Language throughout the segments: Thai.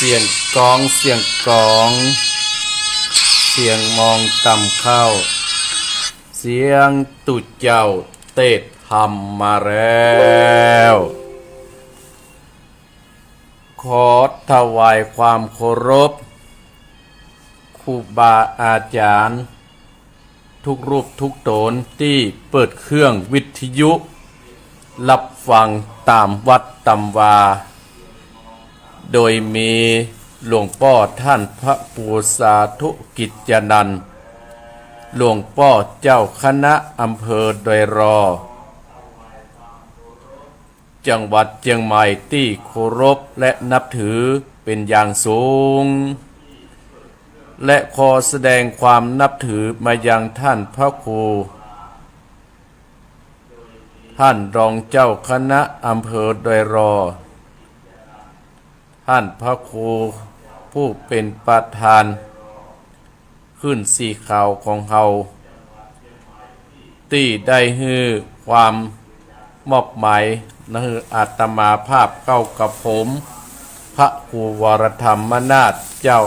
สียงกองเสียงกองเสียงมองต่ำเข้าเสียงตุดเจ้าเตะทำมาแล้วขอถวายความเคารพครูบาอาจารย์ทุกรูปทุกตนที่เปิดเครื่องวิทยุรับฟังตามวัดตำวาโดยมีหลวงพ่อท่านพระปูสาธุกิจจนันท์หลวงพ่อเจ้าคณะอำเภอดอยรอจังหวัดเชียงใหม่ที่เคารพและนับถือเป็นอย่างสูงและขอแสดงความนับถือมายังท่านพระครูท่านรองเจ้าคณะอำเภอดอยรอท่านพระครูผู้เป็นประธานขึ้นสีข่าวของเฮาที่ได้ฮือความมอบหมายนะฮืออาตมาภาพเก้ากับผมพระครูวรธรรมนาถเจ้า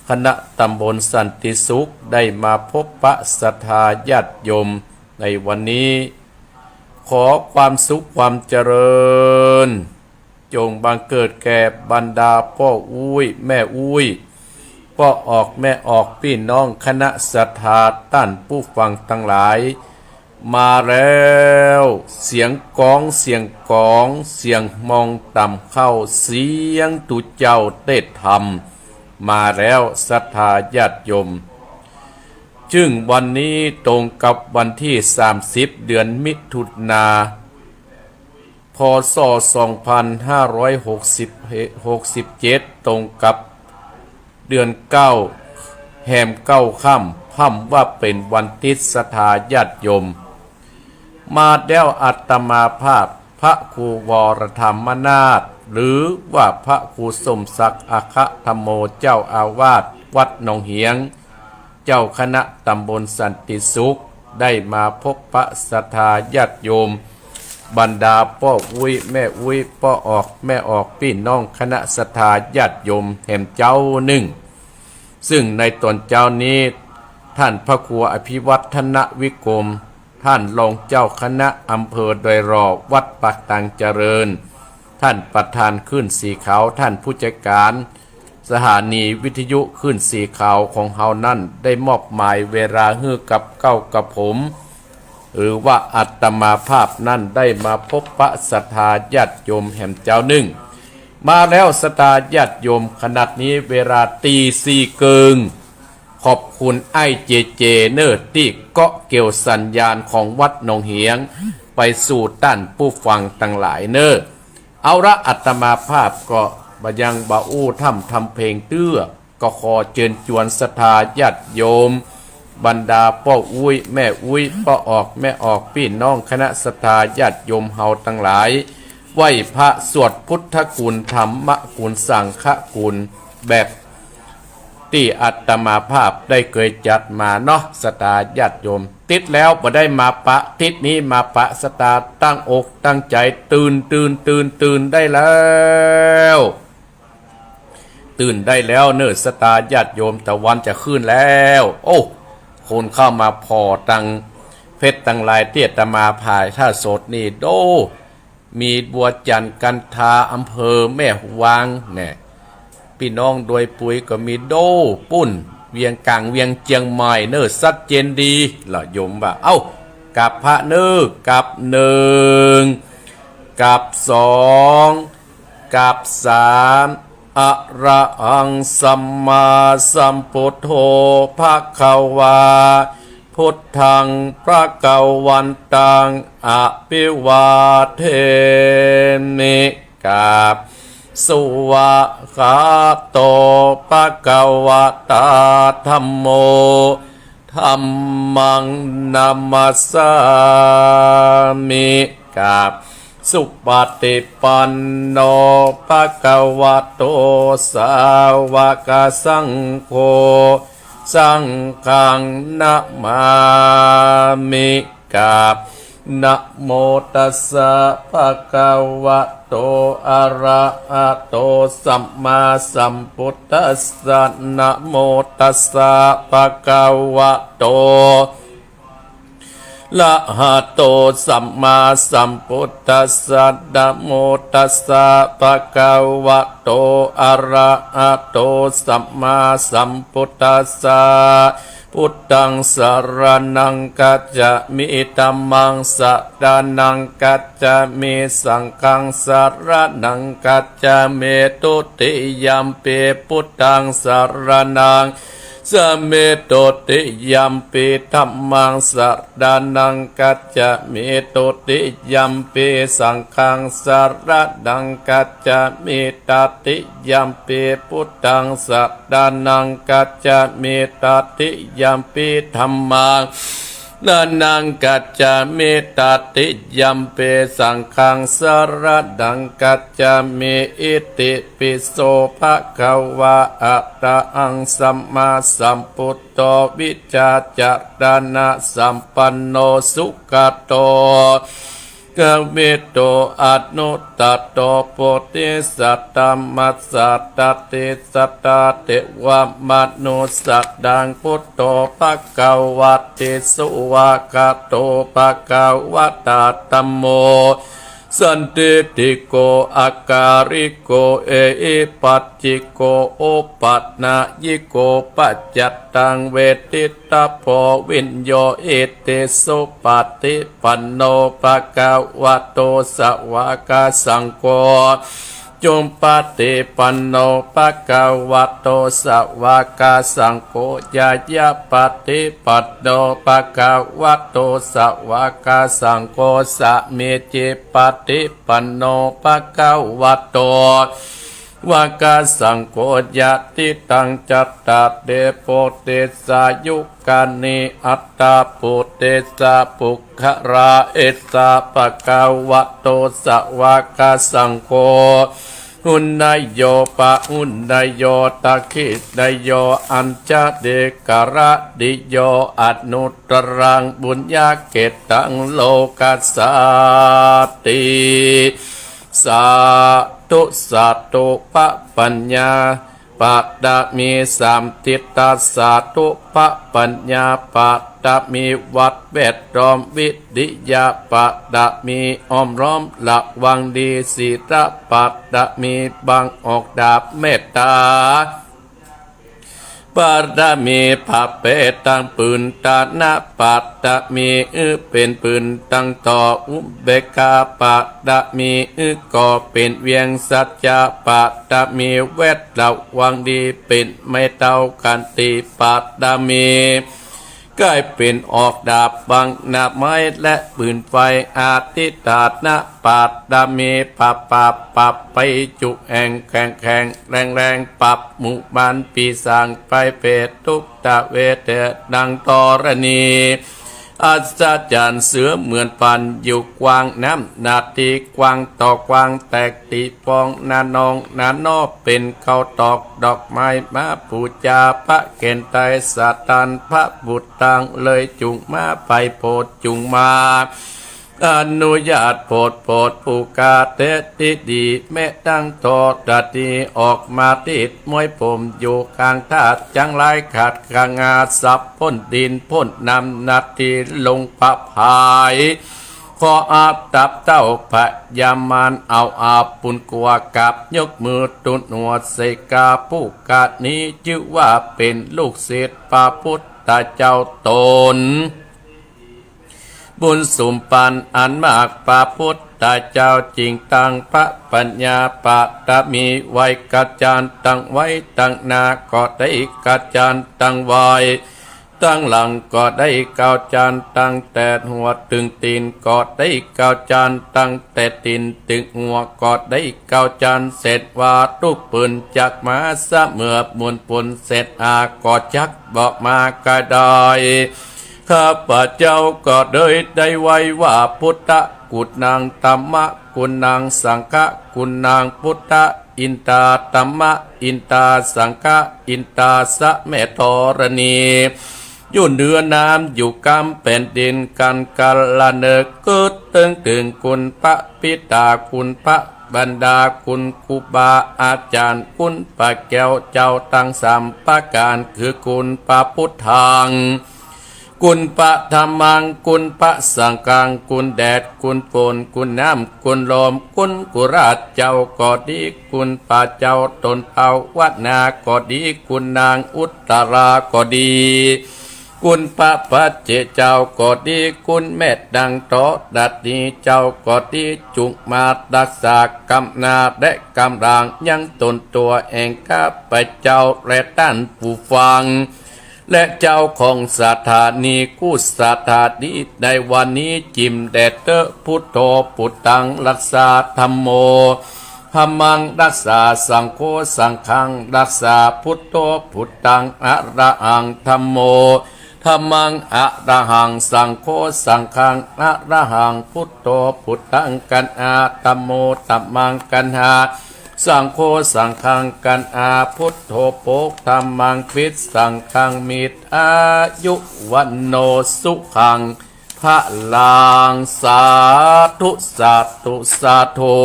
คณะตำบลสันติสุขได้มาพบปะศรัทธาญาติโยมในวันนี้ขอความสุขความเจริญจงบังเกิดแก่บรรดาพ่ออุ้ยแม่อุ้ยพ่อออกแม่ออกพี่น้องคณะศรัทธาท่านผู้ฟังทั้งหลายมาแล้วเสียงกองเสียงกองเสียงมองต่ำเข้าเสียงตุเจ้าเตะธรรมมาแล้วศรัทธาญาติโยมจึงวันนี้ตรงกับวันที่30เดือนมิถุนาพศ2567ตรงกับเดือน9แห่ม9ค่ำค่ำว่าเป็นวันติศรัทธาญาติโยมมาแล้วอาตมาภาพพระครูวรธรรมนาถหรือว่าพระครูสมศักดิ์อัคธรรมโมเจ้าอาวาสวัดหนองเหียงเจ้าคณะตำบลสันติสุขได้มาพบปะศรัทธาญาติโยมบรรดาพ่ออุ้ยแม่อุ้ยพ่อออกแม่ออกพี่น้องคณะศรัทธาญาติโยมแห่งเจ้าหนึ่งซึ่งในตอนเจ้านี้ท่านพระครูอภิวัฒนวิกรมท่านรองเจ้าคณะอำเภอดอยรอวัดปากตังเจริญท่านประธานขึ้นสีขาวท่านผู้จัดการสถานีวิทยุขึ้นสีขาวของเฮานั่นได้มอบหมายเวลาฮื้อกับเก้ากับผมหรือว่าอาตมาภาพนั่นได้มาพบปะศรัทธาญาติโยมแห่งเจ้าหนึ่งมาแล้วศรัทธาญาติโยมขนาดนี้เวลาตีสี่เกิงขอบคุณไอ้เจเจเนอร์ที่เกาะเกี่ยวสัญญาณของวัดหนองเหียงไปสู่ต้านผู้ฟังต่างหลายเนอร์เอาละอาตมาภาพก็บายังบาอู้ทำเพลงเตื้อก็ขอเชิญชวนศรัทธาญาติโยมบรรดาพ่ออุ้ยแม่อุ้ยพ่อออกแม่ออกพี่น้องคณะศรัทธาญาติโยมเฮาทั้งหลายไหว้พระสวดพุทธคุณธรรมคุณสังฆคุณแบบที่อาตมาภาพได้เคยจัดมาเนาะศรัทธาญาติโยมติดแล้วบ่ได้มาปะติดนี้มาปะศรัทธาตั้งอกตั้งใจตื่นได้แล้วตื่นได้แล้วเนื้อศรัทธาญาติโยมตะวันจะขึ้นแล้วโอ้คนเข้ามาพอตังเพชรตังลายเตี้ยตมาภายท่าสดนี่โดมีบัวจันทร์กันทาอำเภอแม่วางเนี่ยพี่น้องโดยปุ๋ยก็มีโดปุ้นเวียงกังเวียงเจียงใหม่เนื้อสัดเจนดีล่ะโยมบ่าเอ้ากับพระเนื้อกับหนึ่งกับสองกับสามอะระหังสัมมาสัมพุทโธภควาพุทธังพระกวันตังอภิวาเทมิกาบสุวะคาโตภควตาธัมโมธัมมังนัมมัสสามิกาบสุปฏิปันโนภควโตสาวกสังโฆสังฆังนะมามิกาบ นะโมตัสสะภะคะวะโตอะระหะโตสัมมาสัมพุทธัสสะนะโมตัสสะภะคะวะโตละหะโตสัมมาสัมพุทธัสสะนะโมตัสสะภะคะวะโตอะระหะโตสัมมาสัมพุทธัสสะพุทธังสรณังกัจจามิธัมมังสรณังกัจจามิสังฆังสรณังกัจจามิตุติยัมปิพุทธังสรณังสเมตุติยัมปิธัมมังสรณังกัจจามิตุติยัมปิสังฆังสรณังกัจจามิตติยัมปิพุทธังสรณังกัจจามิตติยัมปิธัมมังนานังกัจจามิตติยัมเปสังฆังสรดังกัจจามิอิติปิโสภะคะวะอะระหังสัมมาสัมพุทโธวิจาจารณะสัมปันโนสุขโตกเมโตอนุตตโตโพธิสัตตมัสสะตติสัตตเทวมนุสสดังพุทโธภะคะวะติสุวากาโตภะคะวะตาธัมโมสันติติโกอาการิโกเออิปัจจิโกโอปัตนายิโกปัจจัตตังเวทิตาโพวินโยเอเตสุปฏิปันโนภะคะวะโตสวากาสังโฆจงปฏิปันโนภะคะวะโตสวากาสังโฆญายะปฏิปันโนภะคะวะโตสวากาสังโฆสะเมจิปฏิปันโนภะคะวะโตวากาสังโฆญาติตังจัตตาเดโปเตสายุกานิอัตตาปุเตสาปุคราเอสาภะคะวะโตสวากาสังโฆหุนนายโยปะหุนนายโยตะคินายโยอัญจเดกระดิโยอนุตรังบุญญาเกตังโลกัสสาติสาธุสาธุปะปัญญาปัตตมีสามทิฏฐาสาธุปะปัญญาปัตตมีวัดแวดล้อมวิริยะปัตตมีอ้อมล้อมละวังดีศีลปัตตมีบังออกดาบเมตตาปัตตมีภาเปตังปืนตานะปัตตมีเป็นปืนตั้งต่ออุเบกขาปัตตมีก่อเป็นเวียงสัจจะปัตตมีเวทระวังดีเป็นไม่เท่ากันติปัตตมีกลายเป็นออกดาบบังหน้าไม้และปืนไฟอาทิตานะปัตตมีปับไปจุแห่งแข่งแรงปับหมู่บ้านปีศาจไปเปตทุกตะเวเตดังตรณีอัศจรรย์เสือเหมือนปันอยู่กวางน้ำนาทีกวางต่อกวางแตกตีปองนานองนานอเป็นเขาตอกดอกไม้มาปูจาพระเกณฑ์ไตสาตันพระบุตรตังเลยจุงมาไปโพดจุงมาอนุญาตโพดผู้กาเตติดีแม่ตั้งโตตดีออกมาติดมวยผมอยู่ข้างทาดจังไรขาดกางาสับพ้นดินพ้นนำนาทีลงพระพายขออาบตับเต้าพระยามานเอาอาบปุนกวกับยกมือตุนหัวเสกาผู้กานี้ชื่อว่าเป็นลูกศิษย์พระพุทธเจ้าตนบุญสุมปันอันมากพระพุทธเจ้าจริงตั้งพระปัญญาปัตตมีไว้กัจจานตั้งไว้ตั้งนาก็ได้กัจจานตั้งไว้ตั้งหลังก็ได้เก้าจานตั้งแต่หัวถึงตีนก็ได้เก้าจานตั้งแต่ตีนถึงหัวก็ได้เก้าจานเสร็จว่าทุกปืนจักมาเสมอมุนปุนเสร็จก็จักบอกมาก็ได้ข้าพเจ้าก็ได้ไว้ว่าพุทธกุณังธัมมะกุณังสังฆกุณังพุทธอินตาธัมมะอินตาสังฆอินตาสะเมธรณี อยู่เหนือน้ำอยู่กำเป็นดินกันกาลเนกเกิดตึงถึงคุณพระปิตาคุณพระบรรดาคุณครูบาอาจารย์คุณพระแก้วเจ้าตั้งสามประการคือคุณพระพุทธังคุณพระธรรมังคุณพระสังฆังคุณแดดคุณฝนคุณน้ำคุณลมคุณกุราชเจ้าก็ดีคุณพระเจ้าตนเผาวัดนาก็ดีคุณนางอุตราก็ดีคุณพระปัจเจเจ้าก็ดีคุณแม่ดังโตดัดนี้เจ้าก็ดีจุกมารักษากำนาและกำลังยังตนตัวเองข้าพเจ้าและท่านผู้ฟังและเจ้าของสถานีกู้สถานีในวันนี้จิมแดดเตอพุทโธพุทธังรักษาธัมโมธัมมังรักษาสังโฆสังฆังรักษาพุทโธพุทธังอะระหังธัมโมธัมมังอะระหังสังโฆสังฆังอะระหังพุทโธพุทธังกันอาธัมโมธัมมังกันหาสังโฆสังฆังกันอาพุทโธโปกธัมมังพิษสังฆังมิตรอายุวันโนสุขังพระลางสาธุสาธุสาธุ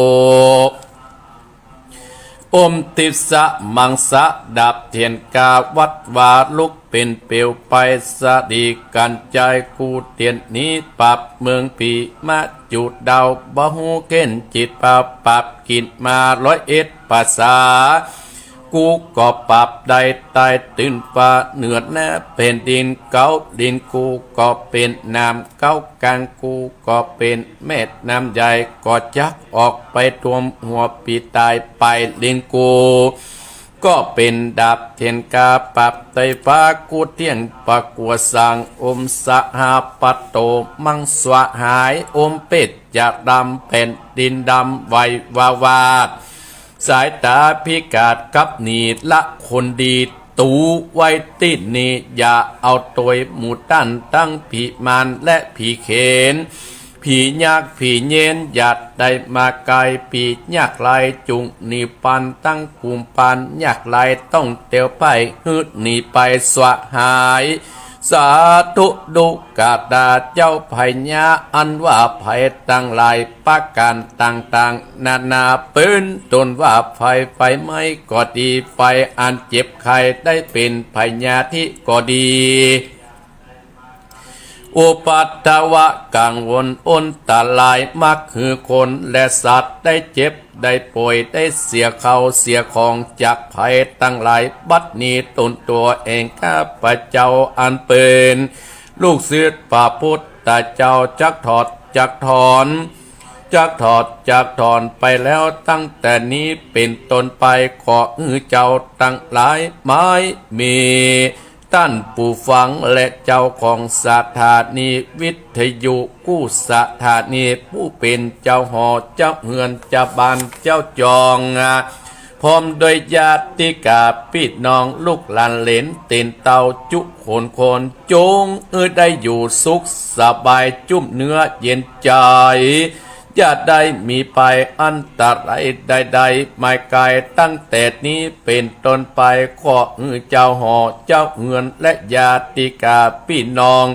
อมติสะมังสะดับเทียนกาวัดวาลุกเป็นเปลวไปสะดีกันใจกูเตียนนี้ปรับเมืองปีมาจุดดาวบะหูเก้นจิตปรับกินมา101ภาษากูก็ปรับได้ตายตื่นฟ้าเหนือหน้าเป็นดินเก้าดินกูก็เป็นน้ำเก้ากลางกูก็เป็นเม็ดน้ำใหญ่ก็จักออกไปท่วมหัวปีตายไปดินกูก็เป็นดับเทียนกาปรับไตฟ้ากูเที่ยงปะกัวสังอมสหาปัตโตมังสวะหายอมเป็ดจากดำเป็นดินดำไววาวาดสายตาพิกาดกับนีละคนดีตูไว้ติดนี้อย่าเอาตัวหมูตั้นตั้งผีมานและผีเขนผียากผีเย็นหยัดได้มาไกลผียากลายจุงหนีปันตั้งกุมปันยากลายต้องเตียวไปฮึดหนีไปสวะหายสาธุดุกาดาเจ้าไพญาอันว่าไพตั้งหลายประการต่างๆนานาปืนตนว่าไฟไม่ก็ดีไฟอันเจ็บไข้ได้เป็นไพญาที่ก็ดีอุปัตตวะกังวลอนตาลายมักคือคนและสัตว์ได้เจ็บได้ป่วยได้เสียเขาเสียของจากภัยตั้งหลายบัดนี้ตนตัวเองข้าพเจ้าอันเป็นลูกศิษย์พระพุทธเจ้าจักถอดจักถอนไปแล้วตั้งแต่นี้เป็นต้นไปขอเจ้าตั้งหลายไม้มีท่านผู้ฟังและเจ้าของสถานีวิทยุกู้สถานีผู้เป็นเจ้าหอเจ้าเฮือนเจ้าบ้านเจ้าจองพร้อมโดยญาติกาพี่น้องลูกหลานเหลนเต็นเตาจุคนจงได้อยู่สุขสบายจุ่มเนื้อเย็นใจอย่าได้มีภัยอันตรายใดๆไม่ไกลตั้งแต่นี้เป็นต้นไปขอเจ้าหอเจ้าเฮือนและญาติกาพี่น้อง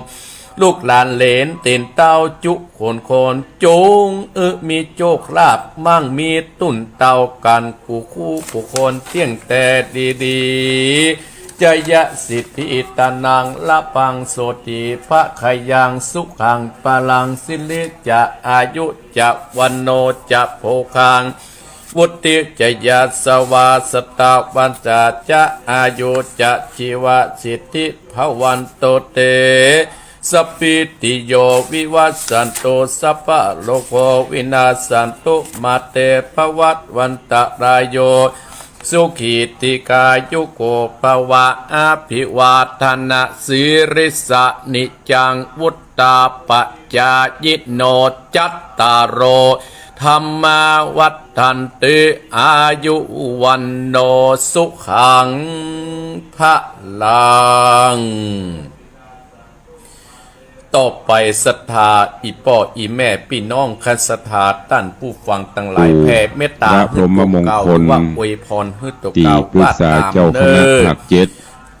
ลูกหลานเหลนเต็นเต้าจุคนจงมีโชคลาภมั่งมีตุ่นเต้ากันคู่คนเที่ยงแต่ดีๆจยะสิทธิตานังละปังโสติพระขยังสุขังปาลังสิลิจะอายุจะวันโนจะโภคังวุติจยะสวาสตาวันจะอายุจะชีวสิทธิภวันโตเตสปิติโยวิวัสสันโตสัพพะโลกวินาศสันตุมาเตภวัตวันตรายโยสุขีติกายุโกภวะอาภิวาทนาสิริสะนิจังวุตตาปัจจายิโนจัตตารโอธรรมาวัฏฏันติอายุวันโนสุขังพะลังต่อไปศรัทธาอีป่ออีแม่พี่น้องคันศรัทธาท่านผู้ฟังทั้งหลายแผ่เมตตาพระพรหมมงคลว่าอวยพรให้ตก ตี เก่า ปรึกษาเจ้าคณะภาค7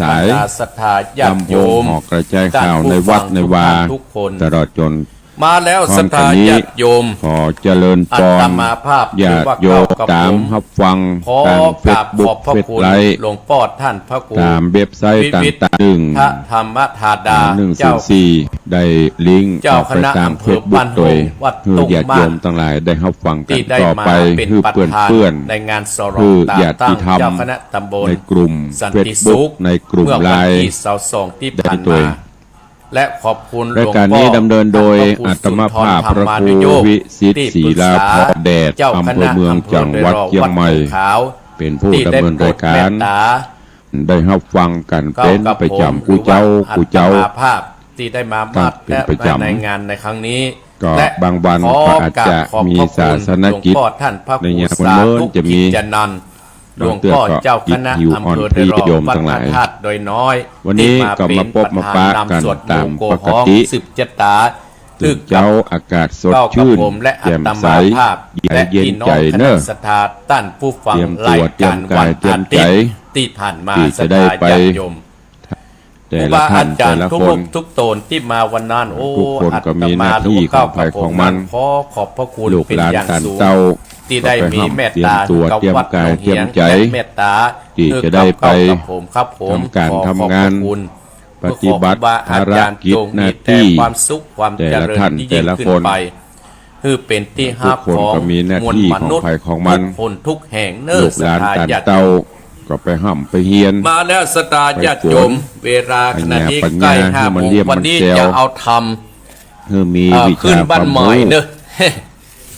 สาย บรรดศรัทธาญาติ ลำ โย โพง ม หอกกระจายข่าวในวัดในวา ทุกคน ตลอดจน มาแล้วศรัทธาญาติโยม ขอเจริญพ อัต ร มาภาพ ญาติโยม กับ ตาม ผม รับฟัง ขอ ตาม ก เฟ รา ซ บข บุ๊ อก บพระ เฟซ คุณ ไลท์ หลวงพ่อท่านพระครู ตามเว็บไซต์ต่างๆซึ่ง พระธรรมธาดา 1 เจ้า 4 4ได้ลิงก์ เจ้า ออกไป คณะ ตาม อำเภ เฟ อ ซบุ๊ บ้าก น โดย โฮงวัด คือ ตุ้ง ญาติ มา โย ศ มทั้งหลายได้รับฟังกัน ที่ได้ ต่อ มา ไป เป็น คือ ประ เพื่อน ธาน เพื่อน ในงานสร คือ ตา ญาติ ตั้ง ธรรม เจ้าคณะตำบล ในกลุ่ม สัน เฟซ ติ บุ๊ สุ ก ข ในกลุ่ม เมื่อ ไล วัน น์ ที่22ที่ ได้ ผ่าน โด มาย และขอบคุณหล รายว ง การ พ่อ นี้ดำเนินโดย ท่านพระครู อาตมาภาพ สุนทร พระ ธรรมา ครู นุโยค วิสิทธิ์ ที่ ศรีลาภรแดด เจ้า อำ ค เภอ ณะ เมือง อำเภ จัง อ หวัด โดยรอบ เชียงใหม่ วัดภูขาว เป็นผู้ ที่ ดำ ได้ เนิน โปร รา ด ยการ เมตตา ได้รับฟังกันเป็นประจำกูเจ้า หรือว่าอัตมาภาพที่ได้มา ครั มา บเป็นประจำ ในงานในครั้งนี้ ก็ และ บางวัน ข ก็อาจจะ ขอบ มี พระคุณ ศาสนกิจ หลวงพ่อท่านพระค ใน รู งาน สา วันโน้น ธุ จะมี กิจนันท์หลวงพ่อเจ้าคณะอำเภอโดยรอบวัดพระธาตุโดยน้อย วันนี้ก็มาพบมาปะกันตามปกติ สืบเจตา ตื่นเจ้าอากาศสด เก้ากับ ชื่น ผมและอั แจ่ม ต ใส มาภาพ และเย็น พี่น้อ ใจ งค เน ณะ อะ ศรัทธาท่านผู้ฟัง เตรียม รา ตัวย เตรีย กาม ร กา วัน ยเตรีย อาม ใจ ทิตย์ที่ผ่านมา ที่ ศรั จะ ท ได้ ธา ไป ญาติโยม แต่ ครู ละ บา ท่า อาน จา แต่ รย์ ละ ทุก ค รู น ปทุกตนที่มาวันนั้นโอ้ ทุกคนก็มีหน้าที่ของใครของมัน ขอขอบพระคุณ ลูก เป็น หลาน อย่าง ท่าน สูง เจ้า ที่ได้มีเมตตา เตรียมตัว กับ เตรียม วัด กาย หนอง เตรียม เฮียง ใจ และเมตตา ที่จะได้ไป กับผมครับผม ทำการ ขอขอบ ทำงาน พระคุณ ปฏิบัติ ขอครูบาอาจารย์ ภารกิจ จง หน้า มีแต่ ที่ ความสุขความ แต่ เจ ละ ริญ ท่าน ที่ แต่ ยิ่ง ละ ขึ้ คน น ไปคือเป็นที่ฮับ ทุกคน ของ ก็มีหน้าม วล ที่ มนุษย์ ของใครของมัน ทุกคนทุกแห่งเนิ่ ลูกหลาน ศรัทธ ต่าง ญาติ เต้าก็ไปห้ำไปเฮียน มาแล้วสตาญาติโยมเวลาขณะนี้ ปัญญา ใกล้ห้า ให้ โม มัน ง เลี่ยม วันนี้ มันแซว จะเอาท คือมี ำ วิ ขึ้น ชาค บ้าน วาม ใหม่ รู้ เนอะ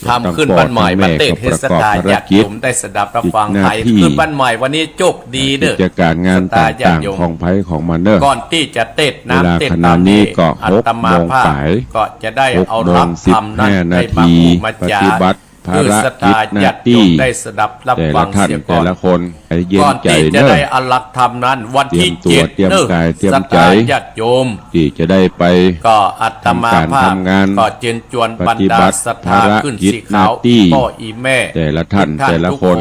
ทำขึ้นบ้านใหม่ประเทศเทศตาญาติโยมได้สดับรับฟัง หน้า ไทย ที่ ขึ้นบ้านใหม่วันนี้โชคดีเด้ กิ อ จการงาน สตาญา ต่า ติ ง โยม ๆของไผของมันเนอะ ก่อนที่จะเต้น เวลา น้ำเต้น ขณะนี้ก็ อัตมาภาพ 6 โมงสาย ก็จะได้เอา 6 รับ โมง ธรรมนั้น 15 ได้ นา มา ที พูดมา ป จา ฏิบัติภาร คือส กิ ตา จหน้า ญาติโย ที่ มได้สดับรับ แต่ ฟั ละ ง ท่าน เสียก่ แต่ อน ละคนให้เย็ ก่ น อน ใจ ที่ เน จะ อะ ได้อลักธรรมนั้นวันที่ เตรียมตัว 7 เตรียม เนอะ กายเตรียม ส ใจ ตาญาติโยม ที่จะได้ไป ก็อัตมาภาพ ทำงาน ก็เชิญชวนบรร ปฏิ ดา บัติ ศรัทธา ภาร ขึ้น กิจ สี หน้า ขาว ที่ พ่ออีแม่ แต่ละท่าน ทุก แต่ละ ทุก คน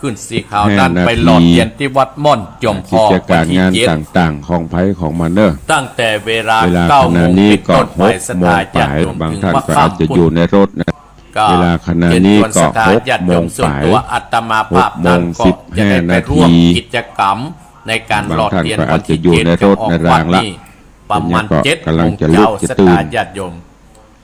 ขึ้นสีขาว 5 นั้นไป นาที หล่อเทียนที่วัดม่อนจมพ กิ อ จการ วันที่ งาน เจ็ด ต่างๆของไผของมันเนอะ ตั้งแต่เวลา เวลา 9 ข โม ณะ ง นี้ เป็น ก็ ต้นไปส 6 โม ตาง ญา ป่า ติ ย โยม บาง ถึง ท่าน ว่า ก็อาจจะอยู่ในรถนะ ก็ เวลาขณะนี้ก็ เชิญชวนศรัทธาญาติโยม 6 ส่วนตัวอัตมาภาพนั้นก็จะได้ไปร่วมกิจกรรมในการหล่อเทียนวันที่ บางท่านก็อาจจะอยู่ในรถในรางละ ประมาณ เป็น 7 กำลั โม ง ง จะลุ เจ้าก จะ ศ ตื่น รัทธาญาติโยม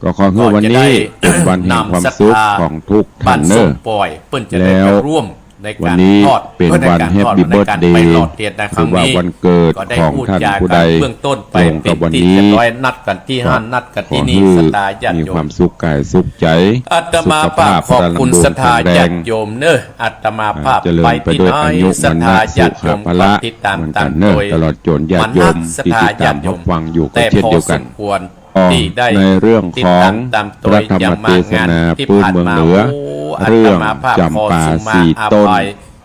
ก็ขอให้วันนี้เป็นวันแห่งความสุขของทุกท่า บ้าน น เน ส อะ มปล่อยเปิ้นจะได้ แล้ ไป ว ร่วมใน วั กาน ร นี้ ทอด เป็นวัน Happy ในการ Birthday ไปหล่อเทียนในค หรื รั้ อง ว่า นี้ วันเกิด ก็ได้ ของ พูด ท่าน จา ผู้ กั ใด นเบื้องต้นไป ตรงกับ เป็น วัน ที่ นี้ เรียบร้อยนัดกันที่ห้านนัดกันที่นี่ ขอให้ ศรัทธาญาติ มี โย ความ มสุขกายสุขใจ อาตมาภาพขอบคุณศรัทธาญาติโยมเนอะอาตมาภาพ เจริญ ไป ไป ที่ ด้วย ไหน อายุ ศรัท มัน ธา นะ ญา สุ ติโย ข ม ภ ก็ ละ ติดตาม เหมือน ตา กั ม นเน โด อะ ย ตลอดจนญาติโยม ศรัท ที่ ธา ติดตา ญาม ติโย รับ ม ฟังอยู่ก็ แต่ เช่น พอ เดียว ส กัน มควร อ๋อ ที่ได้ ในเรื่อง ติด ของ ตามตัว พระธรร อย่าม ง เท มาก ศ งาน นา ที่ ปืน ผ่าน เมือง มา เหนือ โอ้ เรื่อง อาตมาภาพ จำปา ขอสุมา สี่ อา ต้น ภัย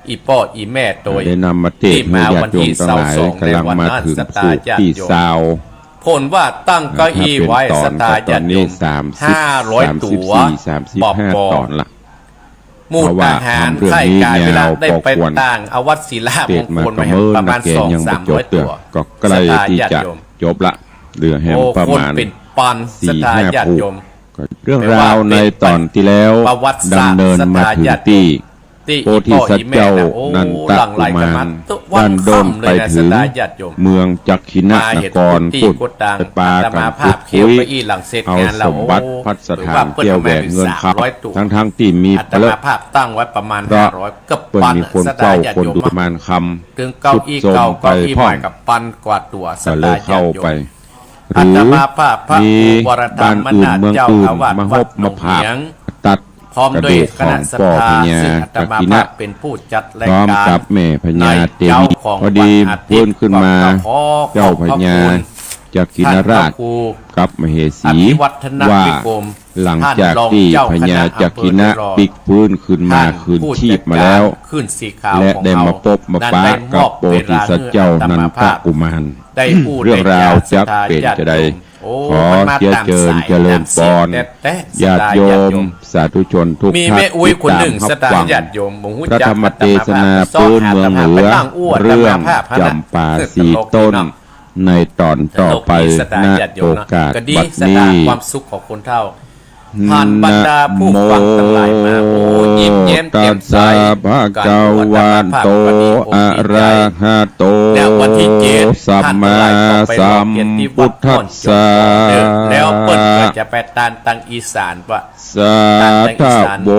อีพ่ออีแม่โดย ได้นำมาเทศ ที่ ให้ มา ญา วัน ติโย ที่ มทั้งหลาย 22 กำลังมาถึง ในวันนั้น สู่ที่ ศรัทธาญาติโยม ซาว ผลว่าตั้งเก้าอี้ไว้ ถ้า ส เป็น ตา ต ญา อน ติโย นี้ ม 30 500 ตัว 34 บอบ 35 ปอ ตอนละ หมู่ เพราะว่า ทหาร ทำเรื่อง ไข่ นี้ กายเวลาได้ไป แนวพอควร ตั้งอาวัตศิลาม เทศ ง มา คล กระ มา เมิน ประ นั มาก ณ เกณฑ์ยังไม่จบ 200-300 เตื ตั อ ว ก็ใกล้ที่จะจบละเหลือแฮม โอ้ ประ คน มาณ เป็นปันสตาญาติโยม ก็เรื่องราวในตอนที่แล้ว ประวัติศาสตร์ ดำเนินมาถึงที่ ที่ โพธิสัตว์เจ้านันทกุมารด้านโดนไปถึงเมืองจักขินะนครพุทธไปปากันพุทธคุยเอาสมบัติพัสถานเกี่ยวแหวนเงินเขาทั้งที่มี อัต เปลือ มาภาพตั้งไว้ประมาณ เพราะ 500กับ เปิ้น ปัน มีคน สตา เฝ้า ญาติ คน โยม ดูประมาณค ถึงเก้าอี้ สุดโทร เก่าม ไป เก้าอี้ พ่ ให อ ม่กับปันกว่าตัว ำ ส ก็เล ตาย ญา เข้า ติโย ไป ม ห อั รื ต อ มาภาพพระ มี วรธร บ้าร น ม อื่น นาถ เมือง เจ้า อื่น อาวาส มา วั ห ด บ หน มา อง ผา เหียง ตัด พร้อม กระ ด้วย ดูก ค ขอ ณะ ง ศรัท พ่อ ธา พญา ซึ่งอัต จัก มา ขิ ภา นะ พเป็นผู้จัดราย พร้อม การ กับแม่พญาเต เจ้า มี ของ พอดี วันอาทิตย์ เพื่อนขึ้นมา ก็ขอ เจ้าพญา ขอบคุณ จักขินราช ท่านพะครู กับมเหสี อภิวัฒน ว่า วิกรม หลังจากที่ ท่านรองเจ้า พญา คณะ จักขินะ อำเภอ ปิกพื้นขึ้นมา ท่าน คืน ผู้ ชีพ จัด มาแล้ว การขึ้นสีขาว และ ของ ได้ เฮ มาพบมา นั่น ปะ ได้ กับ ม โพธิสัตว์เจ้านันทกุมาร ได้พูด เรื่องราวจะเป็น ญาติ จะได้ โอ้ ขอ มันมา เจีย ตาม เจิญ สาย เจริญพร แต่ ญาติโยมสาธุชนทุก มี ท่าน แม่อุ้ย ติด คน ตา ห ม นึ่ง รับ สไต ฟั ล์ ง ญาติโยมผม พระธรรมเทศนาปืนเมืองเหนือเรื่องจำปาสีต้นในตอนต่อไปณโอกาส ก็ดี บัด สตา นี้ ความสุขของคนเท่า ผ่านบรรดาผู้ฟังทั้งหลายมาโอ้ยิ้มแย้มแจ่มใส ภะคะวะโตอะระหะโต แล้ววันที่เจ็ด สัมมาสัมพุทธัสสะ แล้วเปิ้ลก็จะไปตานตังอีสานว่า สาธโบ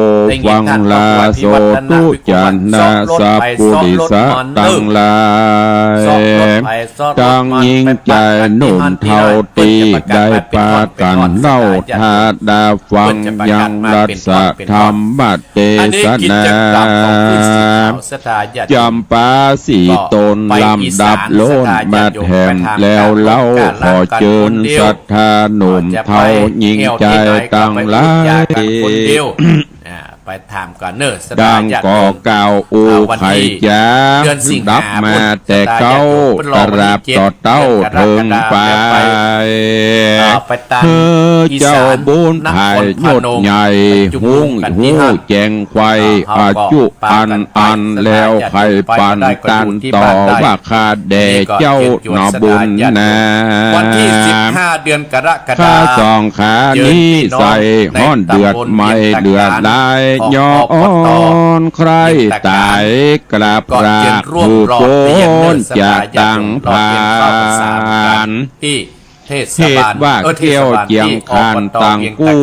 วังลาโสตุจานาสัพพุริสะตังลายตังยิงใจนุ่นเท่าตีได้ปากันเล่าทาดาฟังยังรัสธรรมเทศนาจำปาสีตนลำดับโลนมาแถมแล้วเล่าขอเจิญศรัทธาหนุ่มเท่ายิงใจตังลายไปถามก่อนเนอะดังก่อเก่าอูไข่ยาดับมาแต่เก้าตราบต่อเต้าถึงไปเจ้าบุญภายยศใหญ่หุ้งหูแจงควายอาจุอันแล้วไข่ปันกันต่อว่าคาแด่เจ้าหนอบุญนาวันที่15 เดือนกรกฎาคมข้าสองขานี้ใส่ห้อนเดือดไม่เดือดได้ย้อนใครตายกราบกราบผู้โกนจะตังผ่านที่เทศบาลว่าเที่ยวเจียงคานตังกู้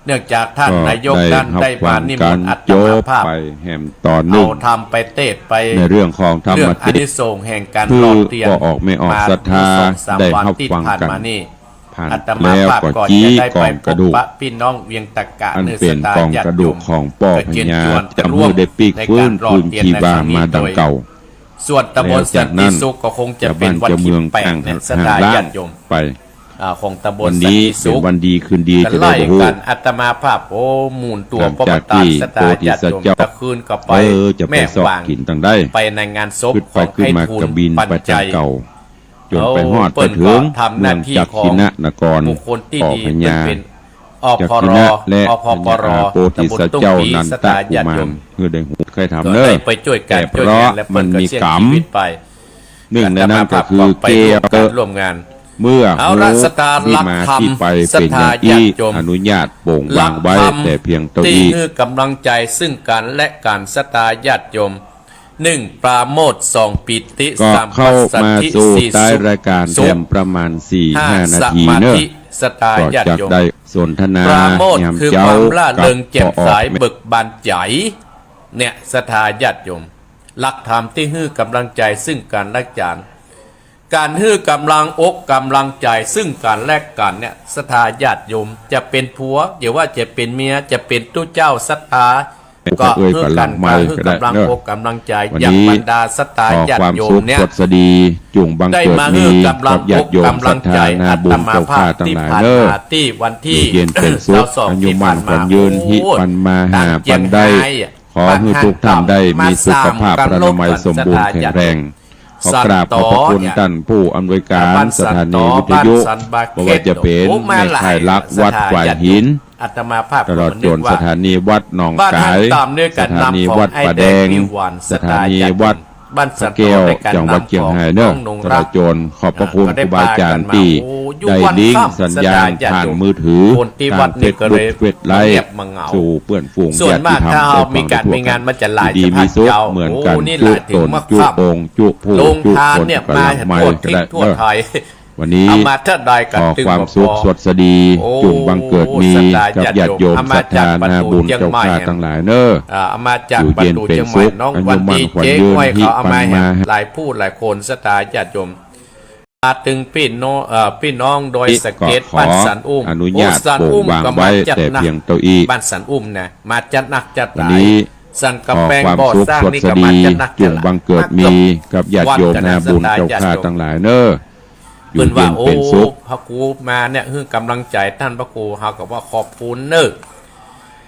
เนื่องจากท่านนายกท่านได้มานิมนต์อัตมาภาพไปแห่มต่อนึ่งทำไปเทศไปในเรื่องของธรรมอานิสงส์แห่งการรอดเตียนออกไม่ออกศรัทธาได้เข้าฟังกันอัตมาภาพก่อนจะได้ไปพบปะพี่น้องเวียงตะกะเนื้อสตาญาติโยมของป่อพญาจะร่วมได้ปีกฟื้นคืนชีบามาดังเก่าส่วนตำบลสันติสุขก็คงจะเป็นวันที่8ในสตาญาติโยมไปของตำบลสันติสุขวันดีคืนดีจะได้กันอัตมาภาพโอ้มูลตัวปปตาสตาญาติโยมตะคืนก็ไปแม่วางไปในงานศพของไอ้ทูลปัญจัยจนไปฮอดไปถึงเมืองจักขินะนครออกพญาจักขินะและพญาโพธิสัตว์เจ้านันตะกุมารเพื่อได้หูเคยทำเนอะแต่เพราะมันมีกรรมหนึ่งในนั้นก็คือเกี่ยวกับร่วมงานเมื่อที่มาที่ไปเป็นอย่างที่อนุญาตโป่งวางไว้แต่เพียงตัวที่คือกำลังใจซึ่งกันและการสตาญาติโยม1ปราโมท2ปิติ3เข้ามาสู่ใต้รายการเต็มประมาณ 4-5 นาทีเนอะก็จะได้สนทนาปราโมทคือความล่าเริงแจ่มใสเบิกบานใจเนี่ยสถาญาติโยมหลักธรรมที่ฮื้อกำลังใจซึ่งกันและกันการฮื้อกำลังอกกำลังใจซึ่งกันและกันเนี่ยสถาญาติโยมจะเป็นผัวอย่าว่าจะเป็นเมียจะเป็นตู้เจ้าศรัทธาก็เพื่อกันคือกำลังอกกำลังใจอย่างบรรดาสตาญาติโยมเนี่ยได้มาเพื่อกำลังอกกำลังใจอัตมาภาพที่ผ่านมาที่วันที่เราสอบที่ผ่านมายืนหิปันมาหาปันได้ขอให้ทุกท่านได้มีสุขภาพพระนามัยสมบูรณ์แข็งแรงขอกราบขอบพระคุณท่านผู้อำนวยการสถานีวิทยุไม่ว่าจะเป็นในค่ายลักวัดฝ่ายหินตลอดจนสถานีวัดหนองกายสถานีวัดป่าแดงสถานีวัดสะเกลจังหวัดเชียงรายเนอะตลอดจนขอบพระคุณครูบาอาจารย์ที่ได้ลิงก์สัญญาณผ่านมือถือทางเฟซบุ๊กเฟซไลฟ์สู่เพื่อนฝูงญาติธรรมได้ฟังทั่วกันดีมีสุขเหมือนกันจุตนจุองจุผู้จุคนกระลำไม้ก็ได้เนอะวันนี้ขอความสุขสดสดีจุ่มบังเกิดมีกับญาติโยมศรัทธานาบุญเจ้าข้าทั้งหลายเนอะอยู่เย็นเป็นสุขอายุมั่นขวัญยืนที่ปันมาหลายผู้หลายคนศรัทธาญาติโยมมาถึงพี่น้องโดยสเก็ตบ้านสันอุ้มอนุญาตโป่งวางไว้แต่เพียงตัวอีบ้านสันอุ้มนะมาจัดหนักจัดหลายสันกำแพงก่อสร้างนี่ก็มาจัดหนักจุ่มบังเกิดมีกับญาติโยมนาบุญเจ้าข้าทั้งหลายเนอะเพิ่นว่าโอ้พระครูมาเนี่ยคือกำลังใจท่านพระครูเฮาก็ว่าขอบคุณเนอะ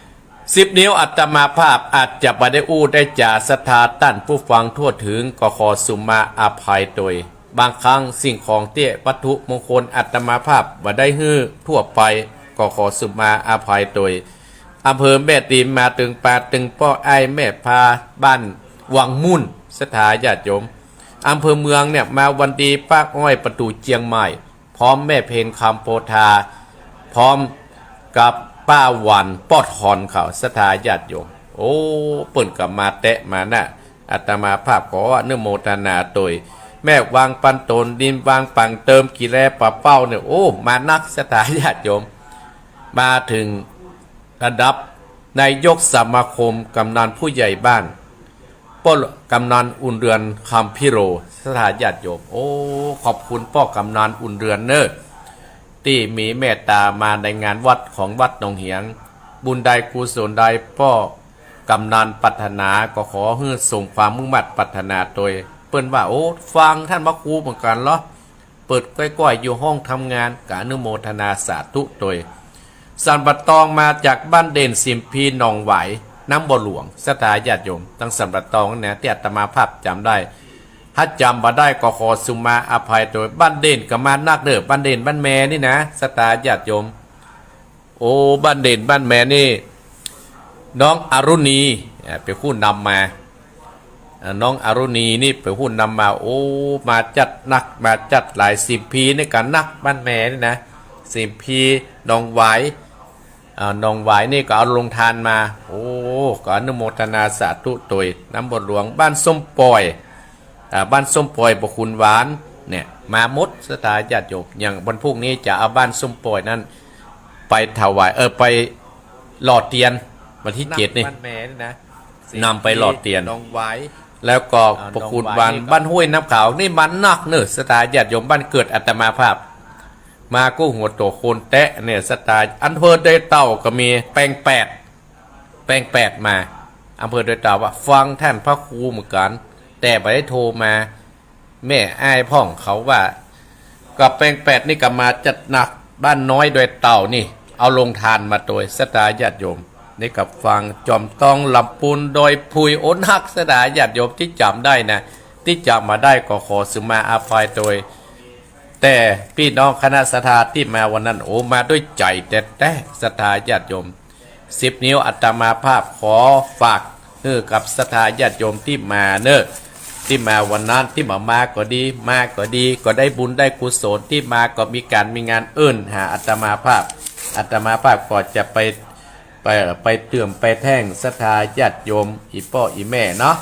10 นิ้วอัตมาภาพอาจจะบ่ได้อู้ได้จ่าศรัทธาท่านผู้ฟังทั่วถึงก็ขอสุมาอภัยโดยบางครั้งสิ่งของเตี้ยวัตถุมงคลอัตมาภาพบ่ได้ฮื้อทั่วไปก็ขอสุมาอภัยโดยอำเภอแม่ตีมมาถึงป่าถึงป้อไอแม่พาบ้านวังมุ่นศรัทธาญาติโยมอำเภอเมืองเนี่ยมาวันดีปากอ้อยประตูเจียงใหม่พร้อมแม่เพนคำโพธาพร้อม กับป้าวันปอดหอนเขาศรัทธาญาติโยมโอ้เปิ่นกับมาแตะมาน่ะอาตมาภาพขออนุโมทนาโดยแม่วางปันตนดินวางปังเติมกีแลปะเป้าเนี่ยโอ้มานักศรัทธาญาติโยมมาถึงระดับนายกสมาคมกำนันผู้ใหญ่บ้านป้อกำนันอุ่นเรือนคำพิโรศรัทธาญาติโยมโอ้ขอบคุณป้อกำนันอุ่นเรือนเนอที่มีเมตตามาในงานวัดของวัดหนองเหียงบุญใดกุศลใดป้อกำนันปรารถนาก็ขอให้ส่งความมุ่งมั่นปรารถนาโดยเปิ้นว่าโอ้ฟังท่านพระครูเหมือนกันเหรอเปิดก้อยๆอยู่ห้องทำงานกอนุโมทนาสาธุโดยสันบัตตองมาจากบ้านเด่นสิมพีหนองไหวน้ำบ่อหลวงศรัทธาญาติโยมตั้งสันบัตตองเนี่ยที่อาตมาภาพจำได้ถ้าจำมาได้ก็ขอสุมาอภัยโดยบ้านเด่นกับมานักเด้อบ้านเด่นบ้านแม่นี่นะศรัทธาญาติโยมโอ้บ้านเด่นบ้านแม่นี่น้องอรุณีเป็นผู้นำมาน้องอรุณีนี่เป็นผู้นำมาโอ้มาจัดนักมาจัดหลายสิบพีในการนักบ้านแม่นี่นะสิบพีน้องไหวน้องไหวนี่ก็เอาลงทานมาโอ้ก็อนุโมทนาสาธุโดยน้ำบทหลวงบ้านส้มปล่อยบ้านส้มปล่อยบคุณหวานเนี่ยมามดสตาญาติโยมอย่างวันพรุ่งนี้จะเอาบ้านส้มปล่อยนั้นไปถวายไปหล่อเทียนวันที่7นี่นำไปหล่อเทียนแล้วก็ปคุณหวานบ้านห้วยน้ำขาวนี่มันนักเนอะสตาญาติโยมบ้านเกิดอาตมาภาพมากู้หัวโตโคนแตะเนี่ยสตาอำเภอเดยเต่าก็มีแปลงแปดมาอำเภอเดยเต่าว่าฟังท่านพระครูเหมือนกันแต่ไปได้โทรมาแม่อ้ายพ่องเขาว่ากับแปลงแปดนี่ก็มาจัดหนักบ้านน้อยโดยเต่านี่เอาลงทานมาโดยสตาญาติโยมนี่กับฟังจอมต้องลำปูนโดยพุยโอนหักสตาญาติโยมที่จำได้นะที่จำมาได้ก็ขอสุมาอาภัยโดยแต่พี่น้องคณะศรัทธาที่มาวันนั้นโอ้มาด้วยใจแต่ศรัทธาญาติโยม10 นิ้วอาตมาภาพขอฝากกับศรัทธาญาติโยมที่มาเนอะที่มาวันนั้นที่มาก็ดีมาก็ดีก็ได้บุญได้กุศลที่มาก็มีการมีงานหาอาตมาภาพก็จะไปเตื่มไปแท่งศรัทธาญาติโยมอีพ่ออีแม่เนาะ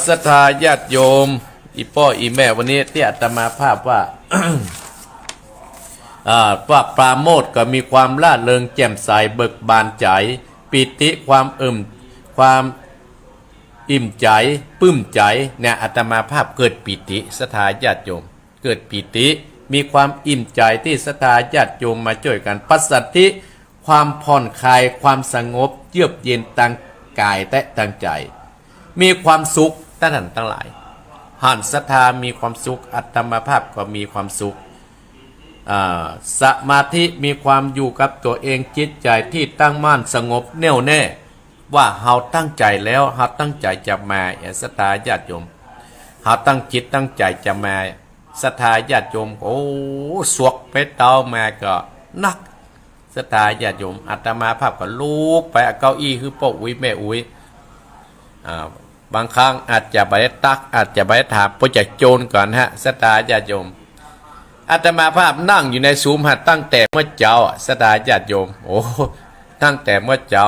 ศรัทธาญาติโยมอีพ่ออีแม่วันนี้ที่อาตมาภาพว่า ว่าปราโมทย์ก็มีความร่าเริงแจ่มใสเบิกบานใจปิติความความอิ่มใจปลื้มใจเนี่ยอาตมาภาพเกิดปิติศรัทธาญาติโยมเกิดปิติมีความอิ่มใจที่ศรัทธาญาติโยมมาช่วยกันปัสสัทธิความผ่อนคลายความสงบเยือกเย็นตั้งกายและตั้งใจมีความสุขท่านทั้งหลายหันศรัทธามีความสุขอาตมาภาพก็มีความสุขสมาธิมีความอยู่กับตัวเองจิตใจที่ตั้งมั่นสงบแน่วแน่ว่าเฮาตั้งใจแล้วเฮาตั้งใจจะมาศรัทธาญาติโยมเฮาตั้งจิตตั้งใจจะมาศรัทธาญาติโยมโอ้สวกไปเตามาก็นักศรัทธาญาติโยมอาตมาภาพก็ลุกไปเก้าอี้คือพ่ออุ้ยแม่อุ้ยบางครั้งอาจจะไปตักอาจจะไปถามพระจักโจรก่อนฮะศรัทธาญาติโยมอาตมาภาพนั่งอยู่ในซุ้มหัดตั้งแต่เมื่อเจ้าศรัทธาญาติโยมโอ้ตั้งแต่เมื่อเจ้า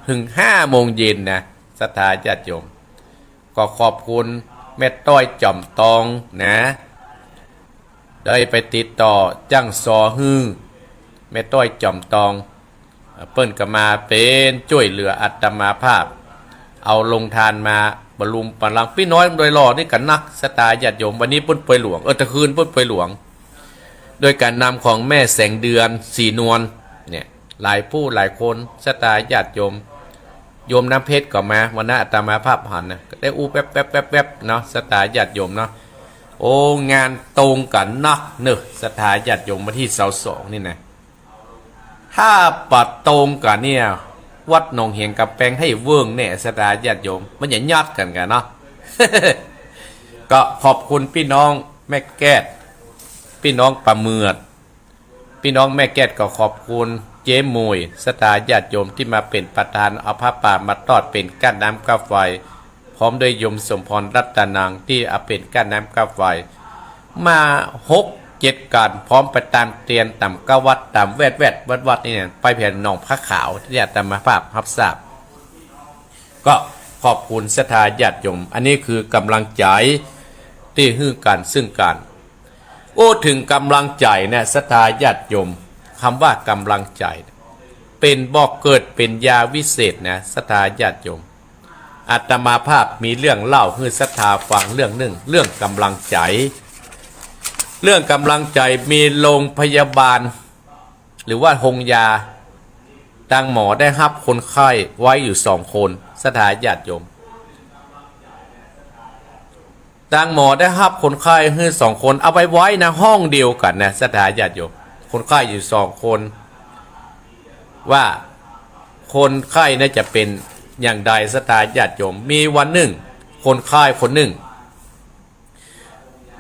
ถึง5 โมงเย็นนะศรัทธาญาติโยมก็ขอบคุณแม่ต้อยจอมตองนะได้ไปติดต่อจ้างซอฮือแม่ต้อยจอมตองเปิ้นก็มาเป็นช่วยเหลืออาตมาภาพเอาลงทานมาบรรลุปลังพี่น้อยโดยหล่อนี่กันนักศรัทธาญาติโยมวันนี้ปุ้นป่วยหลวงตะคืนปุ้นป่วยหลวงโดยการนำของแม่แสงเดือนสีนวลเนี่ยหลายผู้หลายคนศรัทธาญาติโยมน้ำเพชรก็มาวันนั้นอาตมาภาพหันนะได้อู้แป๊บเนาะศรัทธาญาติโยมเนาะโอ้งานตรงกันนักเนอะศรัทธาญาติโยมมาที่เสา2นี่นะถ้าปัดตรงกันเนี่ยวัดหนองเหียงกับแปลงให้เวิ้งเนี่ยศรัทธาญาติโยมมันอย่าญาติกันเนาะ ก็ขอบคุณพี่น้องแม่แก้ดพี่น้องประเมือดพี่น้องแม่แก้ดก็ขอบคุณเจ๊มวยศรัทธาญาติโยมที่มาเป็นประธานเอาผ้าป่ามาทอดเป็นก้านน้ำก้าไฟพร้อมด้วยโยมสมพรรัตนางที่เอาเป็นก้านน้ำก้าไฟมา6 เจ็ดการพร้อมไปตามเตียนตามกวัดตามแวดวัดนี่เนี่ยไปเพียงหนองพระขาวที่อาตมาภาพรับทราบก็ขอบคุณศรัทธาญาติโยมอันนี้คือกำลังใจที่ฮือกันซึ่งกันโอ้ถึงกำลังใจเนี่ยศรัทธาญาติโยมคำว่ากำลังใจเป็นบอกเกิดเป็นยาวิเศษนะศรัทธาญาติโยมอาตมาภาพมีเรื่องเล่าให้ศรัทธาฟังเรื่องหนึ่งเรื่องกำลังใจเรื่องกำลังใจมีโรงพยาบาลหรือว่าโรงยาทางหมอได้รับคนไข้ไว้อยู่2 คนศรัทธาญาติโยมทางหมอได้รับคนไข้ให้2 คนเอาไปไว้ในห้องเดียวกันนะศรัทธาญาติโยมคนไข้อยู่2 คนว่าคนไข้น่าจะเป็นอย่างใดศรัทธาญาติโยมมีวันหนึ่งคนไข้คนหนึ่ง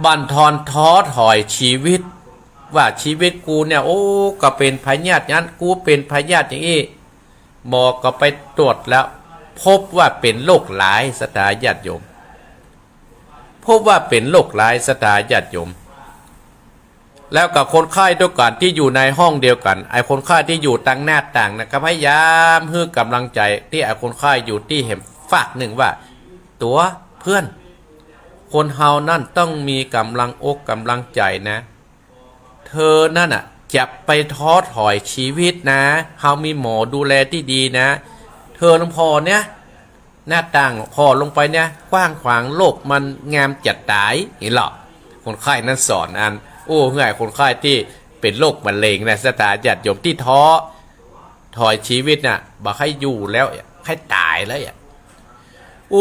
บั่นทอนท้อถอยชีวิตว่าชีวิตกูเนี่ยโอ้ก็เป็นพยาธินั้นกูเป็นพยาธิอย่างนี้หมอก็ไปตรวจแล้วพบว่าเป็นโรคร้ายศรัทธาญาติโยมพบว่าเป็นโรคร้ายศรัทธาญาติโยมแล้วกับคนไข้ด้วยกันที่อยู่ในห้องเดียวกันไอ้คนไข้ที่อยู่ต่างหน้าต่างนะครับพยายามให้กำลังใจที่ไอ้คนไข้อยู่ที่เห็นฝากหนึ่งว่าตัวเพื่อนคนเฮานั่นต้องมีกำลังอกกำลังใจนะเธอนั่นอ่ะจะไปท้อถอยชีวิตนะเฮามีหมอดูแลที่ดีนะเธอลงพอเนี่ยหน้าต่างพอลงไปเนี่ยกว้างขวางโลกมันงามจัดตายเห็นหรอคนไข้นั้นสอนอันโอ้ง่ายคนไข้ที่เป็นโรคมะเร็งนะศรัทธาญาติโยมที่ท้อถอยชีวิตน่ะบ่ให้อยู่แล้วให้ตายแล้วโ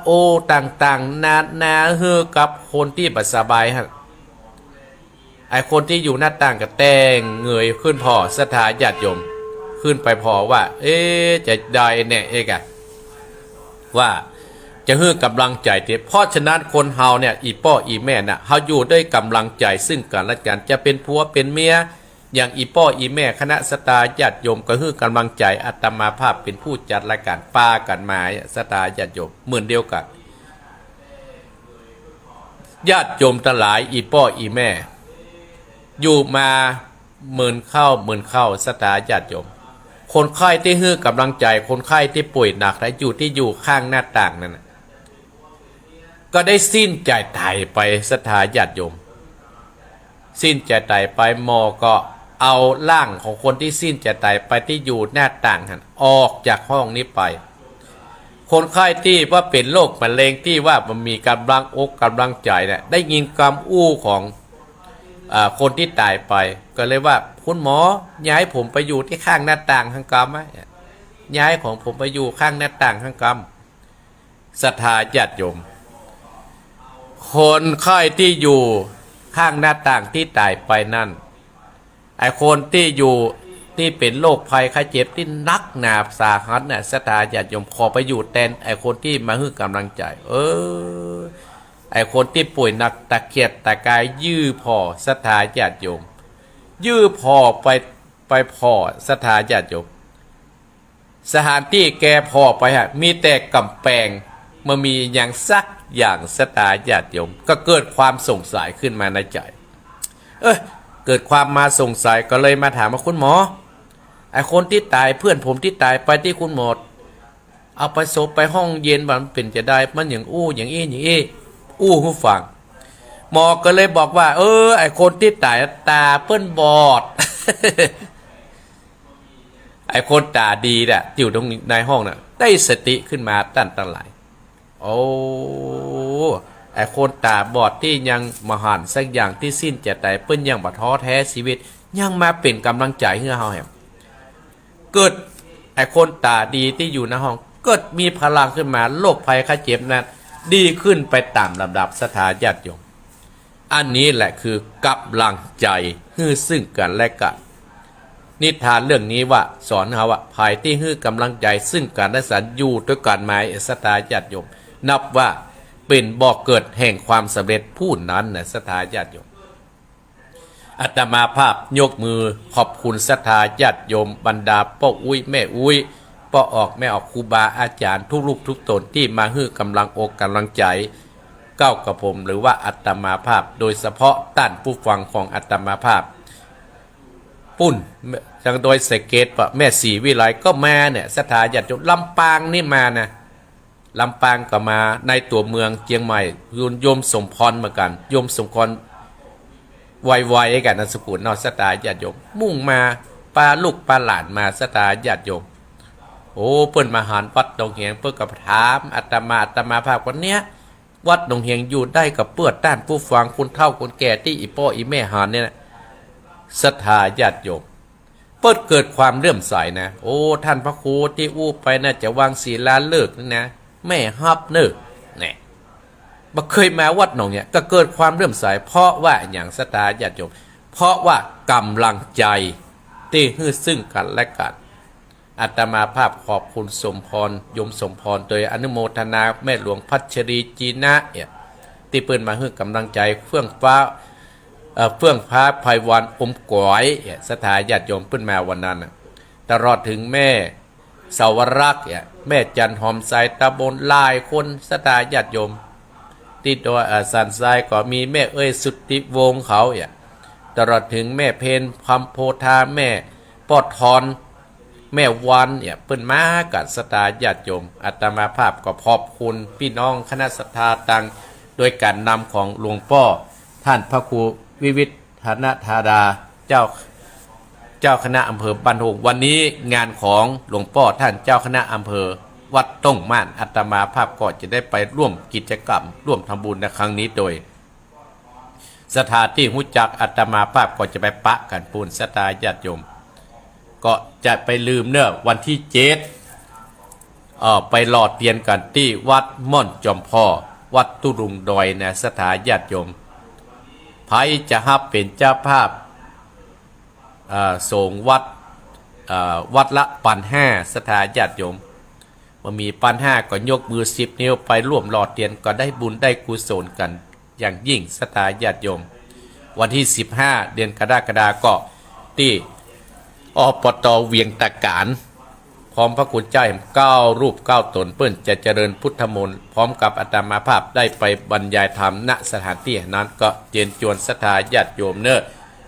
อ้ต่างๆนาเฮอกับคนที่บ่สบายฮะไอคนที่อยู่หน้าต่างก็แต่งเงยขึ้นพอศรัทธาญาติโยมขึ้นไปพอว่าจะได้เนี่ยเอกอะว่าจะฮื้อกำลังใจเพราะฉะนั้นคนเฮาเนี่ยอีป้ออีแม่น่ะเฮาอยู่ด้วยกำลังใจซึ่งกันและกันจะเป็นผัวเป็นเมียอย่างอีป้ออีแม่คณะศรัทธาญาติโยมก็ฮื้อกำลังใจอาตมาภาพเป็นผู้จัดรายการป้ากันมาศรัทธาญาติโยมเหมือนเดียวกันญาติโยมทั้งหลายอีป้ออีแม่อยู่มาหมื่นเข้าศรัทธาญาติโยมคนไข้ที่ฮื้อกำลังใจคนไข้ที่ป่วยหนักและอยู่ข้างหน้าต่างนั่นก็ได้สิ้นใจตายไปศรัทธาญาติโยมสิ้นใจตายไปหมอก็เอาร่างของคนที่สิ้นใจตายไปที่อยู่หน้าต่างหันออกจากห้องนี้ไปคนไข้ที่ว่าเป็นโรคมะเร็งที่ว่ามันมีกำลังอกกำลังใจเนี่ยได้ยินคำอู้ของคนที่ตายไปก็เลยว่าคุณหมอย้ายผมไปอยู่ที่ข้างหน้าต่างข้างกรรมไหมย้ายของผมไปอยู่ข้างหน้าต่างข้างกรรมศรัทธาญาติโยมคนไข้ที่อยู่ข้างหน้าต่างที่ตายไปนั่นไอคนที่อยู่ที่เป็นโรคภัยไข้เจ็บที่นักหนาสาหัสเนี่ยศรัทธาญาติโยมขอไปอยู่แทนไอคนที่มาให้กำลังใจไอคนที่ป่วยหนักตะเกียกตะกายยื้อพอศรัทธาญาติโยมยื้อพอไปพอศรัทธาญาติโยมสถานที่แกพอไปฮะมีแต่กำแพงมันมีอย่างสักอย่างศรัทธาญาติโยมก็เกิดความสงสัยขึ้นมาในใจเกิดความมาสงสัยก็เลยมาถามว่าคุณหมอไอคนที่ตายเพื่อนผมที่ตายไปที่คุณหมอเอาไปศพไปห้องเย็นมันเป็นจะได้มันอย่างอย่างหูฟังหมอก็เลยบอกว่าไอคนที่ตายตาเปิ้นบอด ไอคนตาดีน่ะอยู่ตรงในห้องน่ะได้สติขึ้นมาตั้งหลายไอคนตาบอดที่ยังมหันสักอย่างที่สิ้นใจตายเปิ้นยังบ่ท้อแท้ชีวิตยังมาเป็นกำลังใจให้เฮาแฮมเกิดไอคนตาดีที่อยู่ในห้องเกิดมีพลังขึ้นมาโรคภัยไข้เจ็บนั้นดีขึ้นไปตามลำดับศรัทธาญาติโยมอันนี้แหละคือกำลังใจให้ซึ่งกันและกันนิทานเรื่องนี้ว่าสอนเฮาว่าภายที่ให้กำลังใจซึ่งกันและกันอยู่ด้วยกันมาศรัทธาญาติโยมนับว่าเป็นบ่อเกิดแห่งความสำเร็จผู้นั้นนะศรัทธาญาติโยมอาตมาภาพยกมือขอบคุณศรัทธาญาติโยมบรรดาพ่ออุ้ยแม่อุ้ยพ่อออกแม่ออกครูบาอาจารย์ทุกรูปทุกตนที่มาให้กำลังอกกำลังใจ เก้ากับผมหรือว่าอัตมาภาพโดยเฉพาะต้านผู้ฟังของอัตมาภาพปุ่นจังโดยสเกตปะแม่ศรีวิไลก็มาเนี่ยสถาญาติโยมลำปางนี่มานะลำปางก็มาในตัวเมืองเชียงใหม่โยมสมพรเหมือนกันโยมสมพรไวๆกันนามสกุลนอสตาญาติโยมมุ่งมาปลาลูกปลาหลานมาสตาญาติโยมโอ้เปิ้นมาหารวัดดงเฮียงเปิ้นกับถามอัตมาภาพคนเนี้ยวัดดงเฮียงอยู่ได้กับเปื้อต้านผู้ฟังคนเฒ่าคนแก่ที่อีพ่ออีแม่หารเนี่ยศรัทธาญาติโยมเปิดเกิดความเลื่อมใสนะโอ้ท่านพระครูที่อู้ไปน่าจะวางศีลาเลิกนี่นะแม่ฮับเนิกเนี่ยบ่เคยมาวัดหนองเนี่ยก็เกิดความเลื่อมใสเพราะว่าอย่างศรัทธาญาติโยมเพราะว่ากำลังใจที่ฮื้อซึ่งกันและกันอาตมาภาพขอบคุณสมพรยมสมพรโดยอนุโมทนาแม่หลวงพัชรีจีนะเนี่ยที่เปิ้นมาฮื้อกำลังใจเฟื่องฟ้าเฟื่องฟ้าภัยวันอมก๋อยสถาญาติโยมเปิ้นมาวันนั้นตลอดถึงแม่สาวรักษ์แม่จันหอมใสตะบนลายคนสถาญาติโยมที่ตัวสันทรายก็มีแม่เอ้ยสุทธิวงศ์เขาตลอดถึงแม่เพนพำโพธาแม่ปอดทอนแม่วันเปิ้นมากับสถาญาติโยมอาตมาภาพก็ขอบคุณพี่น้องคณะศรัทธาตังโดยการนำของหลวงพ่อท่านพระครูวิวิธนธาดาเจ้าคณะอำเภอบ้านโฮงวันนี้งานของหลวงพ่อท่านเจ้าคณะอำเภอวัดต้งม่านอาตมาภาพก็จะได้ไปร่วมกิจกรรมร่วมทำบุญในครั้งนี้โดยสถานที่หูจักอาตมาภาพก็จะไปปะกันปูนสถาญาติโยมก็จะไปลืมเนอะวันที่7ไปหลอดเทียนกันที่วัดม่อนจอมพ่อวัดตุรุงดอยนะสถาญาติโยมไผจะฮับเป็นเจ้าภาพส่งวัดละ1,500สถาญาติโยมว่ามี1,500ก็ยกมือ10 นิ้วไปร่วมหลอดเทียนก็ได้บุญได้กุศลกันอย่างยิ่งสถาญาติโยมวันที่15เดือนกรกฎาคมก็ที่ปต.เวียงตะการพร้อมพระคุณเจ้าแห่ง9 รูป 9 ตนเปิ้นจะเจริญพุทธมนต์พร้อมกับอาตมาภาพได้ไปบรรยายธรรมณสถานที่นั้นก็เชิญชวนศรัทธาญาติโยมเนอะ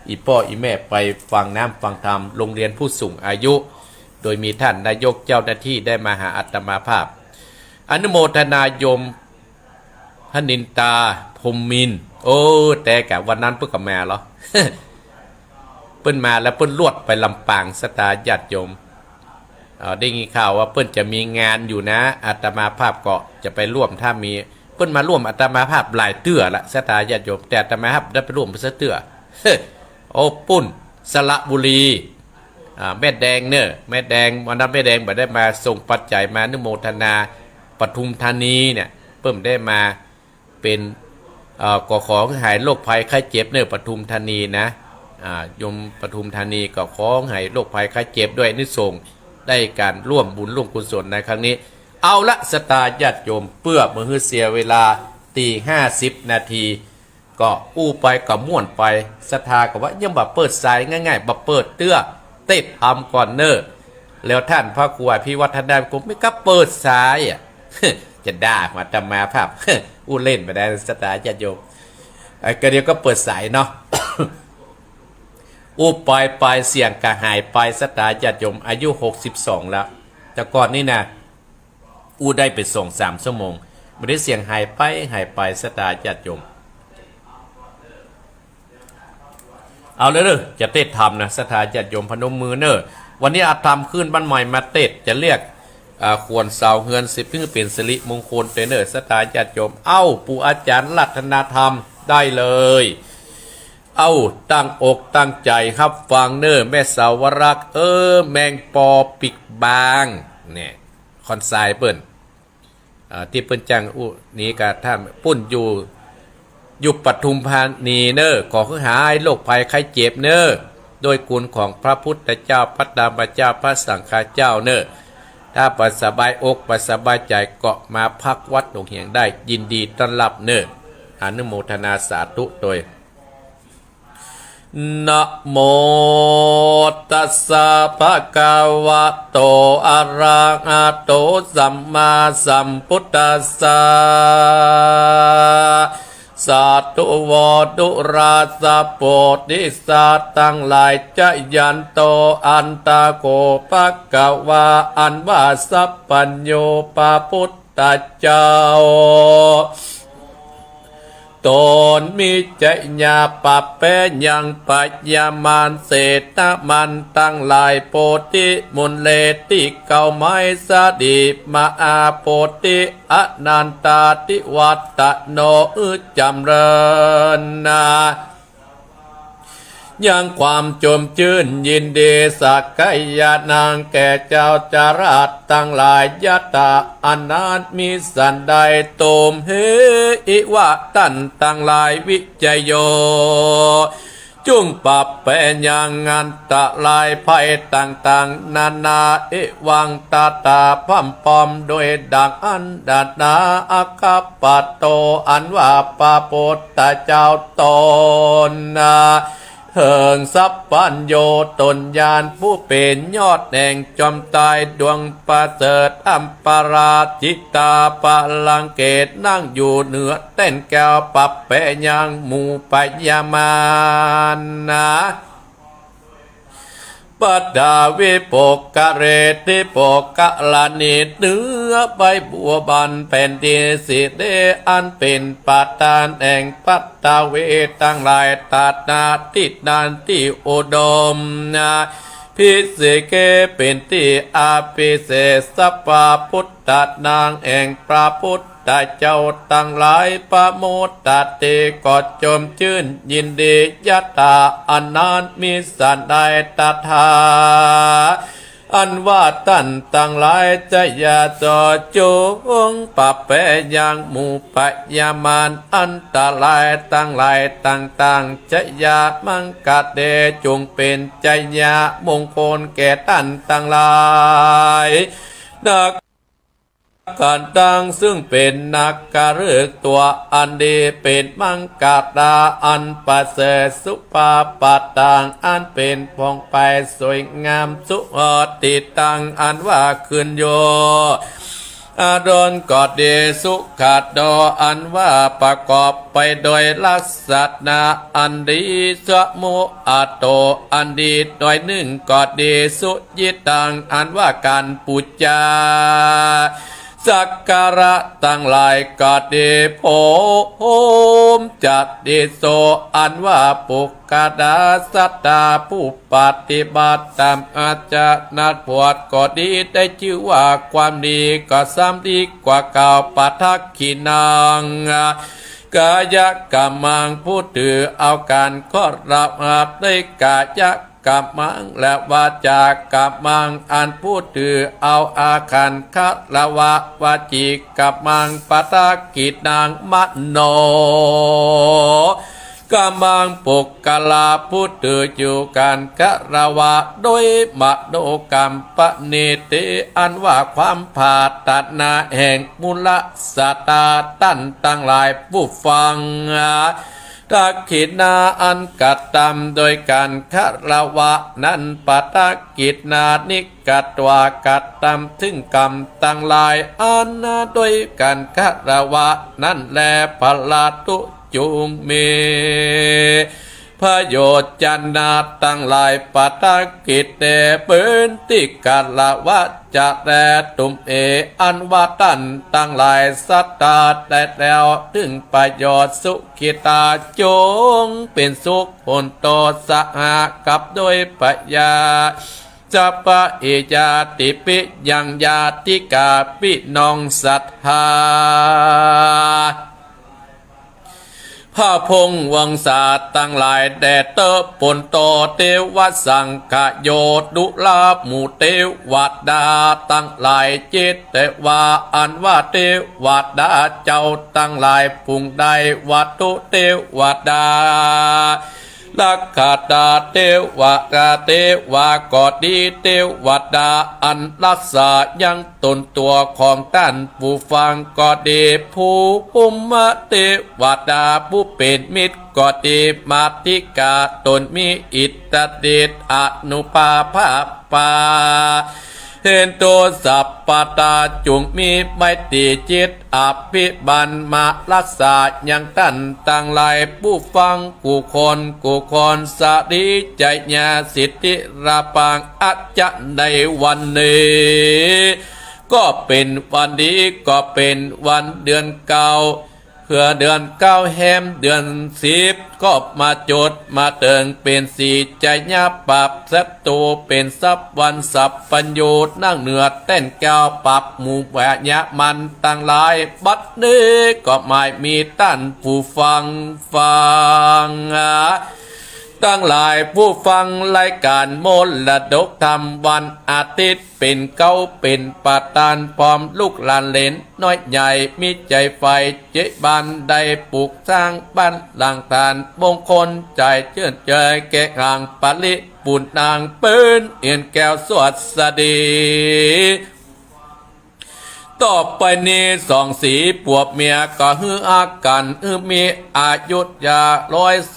อีพ่ออีแม่ไปฟังน้ำฟังธรรมโรงเรียนผู้สูงอายุโดยมีท่านนายกเจ้าหน้าที่ได้มาหาอาตมาภาพอนุโมทนาโยมพนินตาพรหมมินโอ้แต่กะวันนั้นเพิ่งกับแม่เหรอ เปิ้นมาแล้วเปิ้นลวดไปลำปางศรัทธาญาติโยมได้ยินข่าวว่าเปิ้นจะมีงานอยู่นะอาตมาภาพก็จะไปร่วมถ้ามีเปิ้นมาร่วมอาตมาภาพหลายเตื้อละศรัทธาญาติโยมแต่อาตมาภาพได้ไปร่วมเตื้อ โอ้ปุ้นสระบุรีแม่แดงเนอะแม่แดงวันนั้นแม่แดงบ่ได้มาส่งปัจจัยมาอนุโมทนาปทุมธานีเนี่ยเปิ้นได้มาเป็นก่อขอหายโรคภัยไข้เจ็บเนอะปทุมธานีนะยมปทุมธานีก็ขอให้โรคภัยไข้เจ็บด้วยนิสงได้การร่วมบุญร่วมกุศลในครั้งนี้เอาละสตาญาติโยมเพื่อมือเสียเวลา50 นาทีก็อู้ไปกับม่วนไปศรัทธากับว่ายังบ่เปิดสายง่ายๆบ่เปิดเตื้อเต็ดทำก่อนเนอะแล้วท่านพระครูพี่วัฒนากรมไม่ก็เปิดสายจะด่ามาตมาภาพอู้เล่นไปได้สตาญาติโยมก็เดี๋ยวก็เปิดสายเนาะ อู้ไปเสียงกระหายไปสตาญาติโยมอายุ62แล้วแต่ก่อนนี่นะอู้ได้ไป2-3 ชั่วโมงไม่ได้เสียงหายไปสตาญาติโยมเอาเลยจะเต้นทำนะสถาญาติโยมพนมมือเนอะวันนี้อาตามขึ้นบ้านใหม่มาเต้นจะเรียกควรเสาเฮือนสิเพื่อเป็นสิริมงคลเตเนอร์สถาญาติโยมเอ้าปู่อาจารย์รัตนธรรมได้เลยเอ้าตั้งอกตั้งใจครับฟังเนอแม่สาวรักแมงปอปิกบางเนี่ยคอนไซเปิ้นที่เปิ้นจังนี้กับท่านปุ้นอยู่ปทุมธานีเนอขอหายโรคภัยไข้เจ็บเนอโดยคุณของพระพุทธเจ้าพระธรรมเจ้าพระสังฆเจ้าเนอถ้าปัสบายอกปัสบายใจก็มาพักวัดหลวงเหียงได้ยินดีต้อนรับเนออนุโมทนาสาธุโดย นะโมตัสสะภะคะวะโตอะระหะโตสัมมาสัมพุทธัสสะสาธุวดุราสะโพธิสัตว์ทั้งหลายจะยันโตอันตะโกภะคะวะอันว่าสัพพัญโญปะพุทธเจ้าตนมีใจญาปะเปยังปัจยามานเศษนะมันตั้งหลายโพธิมุนเลติเก่าไม้สดีมาอาโพธิอนันตาติวัตโนจำเริญนายังความจมชื่นยินดีสักกายนางแก่เจ้าจาราชตั้งหลายยะตาอนันต์มีสันใดโตมเฮอิวะตันตั้งหลายวิจัยโยจุงปรับแปยังงานตะลายภัยต่างๆนานาเอวังตาตาพัมปอมโดยดังอันดานาอาคาปะโตอันว่าปาโปตตาเจ้าตนนาเหิงสัพพัญโยตนญาณผู้เป็นยอดแห่งจอมตายดวงประเสริฐอัมปราจิตาปะลังเกตนั่งอยู่เหนือเต้นแก้วปับแปยังหมู่ปยามานนะปัดดาวิปกกะเรติปกกะลานิเนื้อใบบัวบันแผ่นดินสิเดอันเป็นปัตตานแห่งปัตตาเวตั้งหลายตัดนาติดนานที่อุดมนาพิเศษเกเป็นที่อาภิเศษสัพพะพุทธนางแห่งพระพุทธเจ้าตั้งหลายปะโมตตเตกอดจมชื่นยินดียะตาอนันต์มีสันใดตถาอันว่าตันตั้งหลายจะอย่าจอจุงปะแปยังหมู่ปยามานอันตรายตั้งหลายต่างๆจะอย่ามังกัดเดจงเป็นใจญามงคลแก่ตันตั้งหลายนักการตั้งซึ่งเป็นนักการฤกษ์ตัวอันดีเป็นมังกรดาอันประเสริฐสุภาปตังอันเป็นพองไปสวยงามสุติตังอันว่าคืนโยอาดนกอดเดสุขาดดออันว่าประกอบไปโดยลักษณะอันดีสมุอาโตอันดีโดยหนึ่งกอดเดสุยิตังอันว่าการปูจาสักการะตั้งหลายกอดเดโพมจัดเดโสอันว่าปุกกาดาสัตตาผู้ปฏิบัติตามอาจารย์นักบวชก็ดีได้ชื่อว่าความดีก็ซ้ำดีกว่าเก่าปัทักขินังกายกรรมังผู้ถือเอาการข้อรับได้กายกรรมังและวาจากรรมังอันผู้ถือเอาอาการคะละวะวาจีกรรมังปัตกิจนังมโนกรรมังปุกกลาผู้ถืออยู่การคะละวะโดยมโนกรรมปณิติอันว่าความผาตัดนาแห่งมูลสตาตั้นตั้งหลายผู้ฟังทักขินาอันกัดตำโดยการคารวะนั้นปะทักกิจนานิกัตวากัดตำถึงกรรมตั้งหลายอันโดยการคารวะนั้นแลพลาตุจุงเมพระโยชน์จันนาตั้งหลายปะทักกิจเดเป็นติกาลวะจะแลตุมเออันว่าตันตั้งหลายสัตตาแต่แล้วถึงประโยชน์สุขิตาจงเป็นสุขผลโตสหกับโดยปัญญาจะปะเอยาติปิยังญาติกาปินองสัทธาพระพงวังศาตั้งหลายแดดเตอปนโตเทวสังขโยดุลาหมู่เทวดาตั้งหลายเจตแต่ว่าอันว่าเทวดาเจ้าตั้งหลายพุงใดวัตุเทวดา ลักขาตาเทวดาเทวากอดีเทวดาอันรักษายังตนตัวของท่านผู้ฟังก็ดีผู้ปุมมะเทวดาผู้เป็นมิตรก็ดีมาติกาตนมีอิทธเดชอนุภาภาปาเห็นตัวสัพพตาจุงมีไมตรีจิตอภิบันมารักษาอย่างท่านต่างหลายผู้ฟังกูคนสาดีใจญาสิทธิราปังอาจจะในวันนี้ก็เป็นวันดีก็เป็นวันเดือนเก่าเพื่อเดือนเก้าแฮมเดือน10ก็มาจดมาเติงเป็นสีใจญาปรับศัตรูเป็นสับวันสับปัญโยชน์นั่งเหนือเต้นแก้วปรับหมู่แหวยะมันต่างหลายบัดนี้ก็ไม่มีท่านผู้ฟังตั้งหลายผู้ฟังรายการมรดกธรรมวันอาทิตย์เป็นเก้าเป็นประธานพร้อมลูกหลานเหลนน้อยใหญ่มีใจไฟเจ็บันได้ปลูกสร้างบ้านหลังทานมงคลใจเชื่อใจแก่ห่างปริปุนนางปืนเอียนแก้วสวัสดีต่อไปนี้สองสีปวบเมียก็ฮืออากันมีอายุยาร้อยเ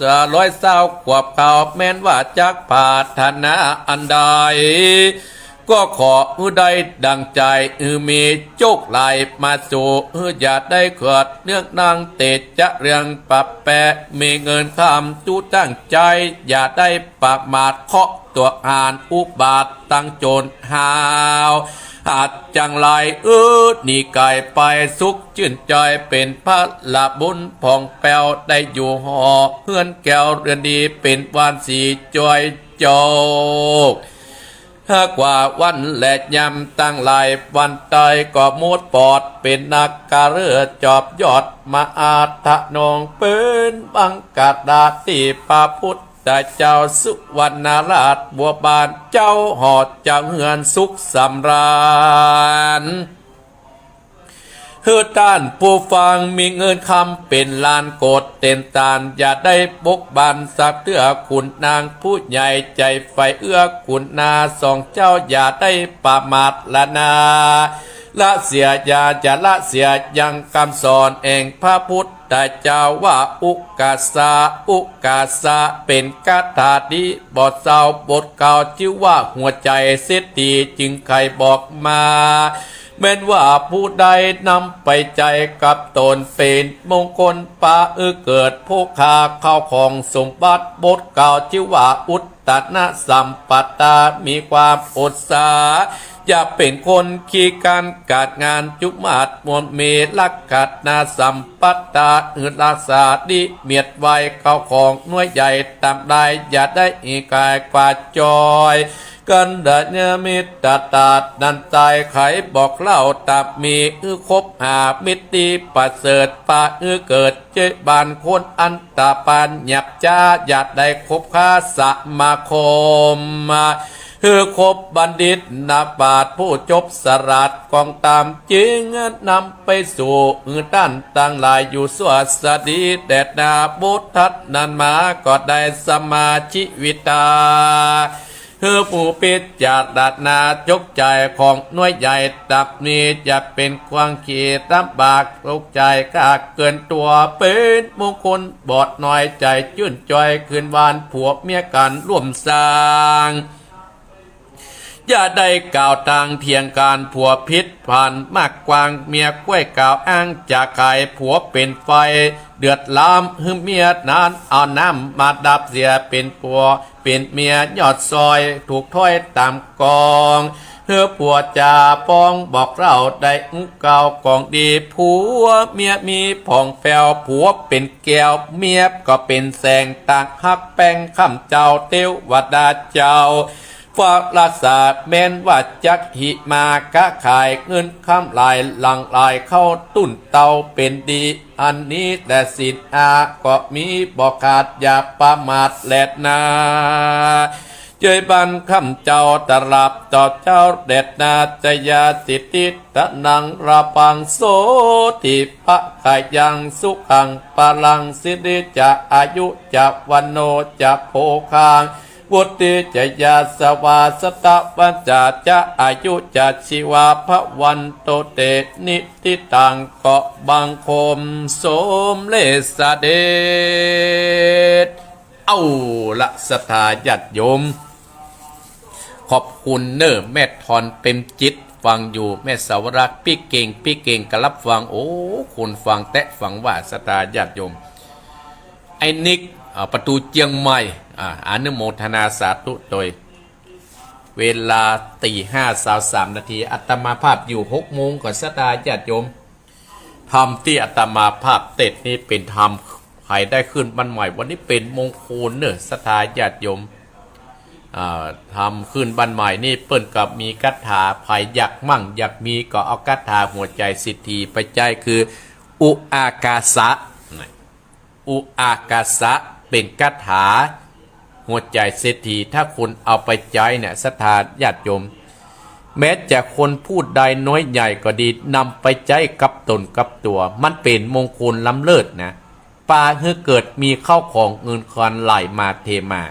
ศร้ากว่าเขาแม้นว่าจักผาธนาอันใดก็ขอได้ดังใจมีโจกไหลมาสู่อย่าได้เกิดเนื่องนางเตจะเรื่องปรับแปะมีเงินคำจูตั้งใจอย่าได้ประมาทเคาะตัวอ่านอุบาทตั้งโจรหาวอาจจังไรนี่ไก่ไปสุขชื่นใจเป็นพระละบุญผ่องแป้วได้อยู่หอเพื่อนแก้วเรือนดีเป็นวันสีจอยโจกกว่าวันและยำตั้งหลายวันตายก็มุดปอดเป็นนักการเรือจอบยอดมาอาทะนองปืนบังกาดาตีพระพุทธเจ้าสุวรรณราชบัวบานเจ้าหอดจังเฮือนสุขสำราญท่านผู้ฟังมีเงินคำเป็นลานโกดเต็มตานอย่าได้บกบันสักเตื้อคุณนางผู้ใหญ่ใจไฟเอื้อคุณนาสองเจ้าอย่าได้ประมาทละนาละเสียอย่าจะละเสียยังคำสอนเองพระพุทธเจ้าว่าอุกาสาเป็นคาถาดีบทเศร้าบทเก่าชื่อว่าหัวใจเสียทีจึงใครบอกมาแม้นว่าผู้ใดนำไปใจกับตนเป็นมงคลปาเกิดผู้ขาเข้าของสมบัติบทเก่าชื่อว่าอุตตนะสัมปตามีความอดสาอย่าเป็นคนขี้การกาดงานจุมาดมวลเมลักกัดนาสัมปัตตารักษาดีเมียดไว้เข้าของหน่วยใหญ่ตามได้อย่าได้อีกายกว่าจอยกันดัญมิตรตาดนันใจไขบอกเล่าตับมีคบหามิตรีประเสริฐปาเกิดเจบานคนอันตาปานหยับจ้าอย่าได้คบค้าสมาคมคบบัณฑิตนาปาดผู้จบสรัดกองตามจึงนำไปสู่ด้านต่างหลายอยู่สวัสดีแดดนาบุตรนันมาก็ได้สมาชิวิตาผู้ปิดจากดัดนาจกใจของหน่วยใหญ่ตับนี้จะเป็นความขีดลำบากตกใจกากเกินตัวเป็นมงคลบอดน้อยใจจื่นจอยคืนวานผัวเมียกันร่วมสร้างอย่าได้กล่าวทางเทียงการผัวพิษผ่านมากกวางเมียกล้วยกล่าวอ้างจากไข่ผัวเป็นไฟเดือดล้อมเมียนานเอาน้ำมาดับเสียเป็นผัวเป็นเมียยอดซอยถูกถ้อยตามกองผัวจ่าปองบอกเราได้เก่ากองดีผัวเมียมีผ่องแปวผัวเป็นแก้วเมียก็เป็นแสงตากฮักแป้งคำเจ้าเต้ววัดาเจ้าฝากรักษาแม้นว่าจักหิมากะขายเงินคำลายหลังลายเข้าตุ่นเตาเป็นดีอันนี้แต่สิทธิ์ก็มีบอกขาดอย่าประมาทแลดนา เจยบันคำเจ้าตรับต่อเจ้าเด็ดนาจยาติติตะนังราปังโสติปะขายยังสุขังปาลังสิริจะอายุจะวันโนจะโภคังวุติจะยาสวาสตะปัญจาจะอายุจะชีวาพระวันโตเตนิติตังเกาะบังคมสมเลสเดชเอาละสถาญาติโยมขอบคุณเนอแม่ทอนเป็นจิตฟังอยู่แม่สาวรักพี่เก่งกรับฟังโอ้คุณฟังแตะฟังว่าสตาญาติโยมไอ้นิกประตูเจียงใหม่อนุโมทนาสาธุโดยเวลา5:23 อัตมาภาพอยู่6 โมงก่อนสตาญาติโยมทำที่อัตมาภาพเต็ดนี้เป็นธรรมใครได้ขึ้นบันใหม่วันนี้เป็นมงคลเนอสตาญาติโยมทำขึ้นบันใหม่นี่เปิ้นกับมีกัตถาภัยอยากมั่งอยากมีก็เอากัตถาหัวใจสิทธิไปใจคืออุอากาสะอุอากาสะเป็นกัตถาหัวใจเศรษฐีถ้าคุณเอาไปใจเนี่ยศรัทธาญาติโยมแม้จะคนพูดใดน้อยใหญ่ก็ดีนำไปใจกับตนกับตัวมันเป็นมงคลล้ำเลิศนะปาเฮือเกิดมีเข้าของเงินคอนไหลมาเทมา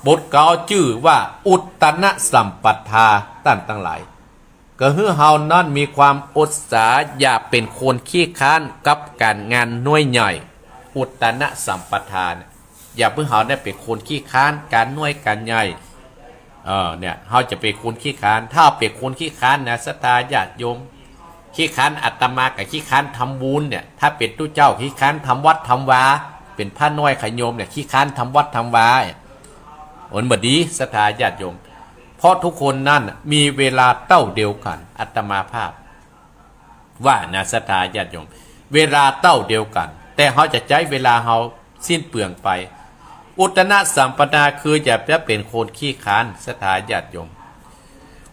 บทเก่าชื่อว่าอุตตนะสัมปัฏฐาตั้งหลายก็คือเฮานั้นมีความอดสาอย่าเป็นคนขี้ค้านกับการงานน้อยใหญ่อุตตนะสัมปัฏฐาอย่าเพิ่งเฮาได้เป็นคนขี้ค้านการน้อยการใหญ่เนี่ยเฮาจะเป็นคนขี้ค้านถ้าเป็นคนขี้ค้านนะศรัทธาญาติโยมขี้ค้านอาตมากับขี้ค้านทำบุญเนี่ยถ้าเป็นตู้เจ้าขี้ค้านทำวัดทำวาเป็นพระน้อยขโยมเนี่ยขี้ค้านทำวัดทำวาอนบดีศรัทธาญาติโยมเพราะทุกคนนั่นมีเวลาเต้าเดียวกันอาตมาภาพว่านะศรัทธาญาติโยมเวลาเต้าเดียวกันแต่เขาจะใช้เวลาเขาสิ้นเปลืองไปอุตตนะสัมปทาคืออย่าเป็นคนขี้ค้านศรัทธาญาติโยม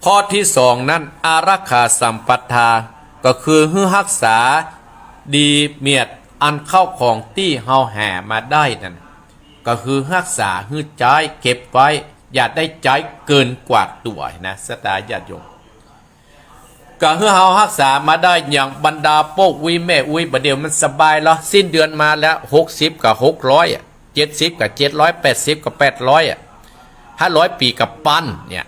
ข้อที่สองนั้นอารักขาสัมปทาก็คือให้รักษาดีเมียดอันเข้าของที่เฮาแห่มาได้นั่นก็คือรักษาให้ใจเก็บไว้อย่าได้ใจเกินกว่าตัวนะสตาญาติโยมก็คือเฮารักษามาได้อย่างบรรดาโปกวิแม่อุยบัดเดียวมันสบายแล้วสิ้นเดือนมาแล้ว60กับ600 70กับ700 80กับ800 500 ปีกับปันเนี่ย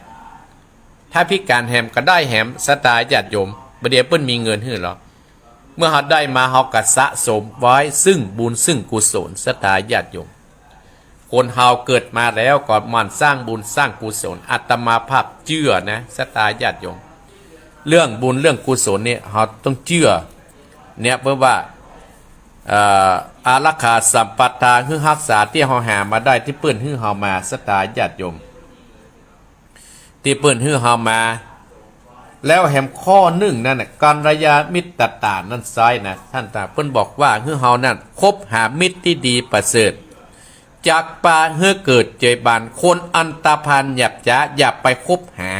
ถ้าพิการแหมก็ได้แหมสตาญาติโยมบัดเดียวเปิ้นมีเงินให้หรอเมื่อเฮาได้มาเฮาก็สะสมไว้ซึ่งบุญซึ่งกุศลสตาญาติโยมคนเฮาเกิดมาแล้วก็มันสร้างบุญสร้างกุศลอาตมาภาพเชื่อนะสตาญาติโยมเรื่องบุญเรื่องกุศลเนี่ยเฮาต้องเชื่อเนี่ยเพราะว่าอารักขาสัมปทาคือรักษาที่เฮาหามาได้ที่เปิ้นฮื้อเฮามาสตาญาติโยมที่เปิ้นฮื้อเฮามาแล้วแหมข้อหนึ่งนั่นน่ะกัลยาณมิตรตานั่นซ้ายนะท่านตาเปิ้นบอกว่าฮื้อเฮานั่นคบหามิตรที่ดีประเสริฐจากป่าเฮือเกิดเจยบานคนอันตรพานหยับจะอย่าไปคบหา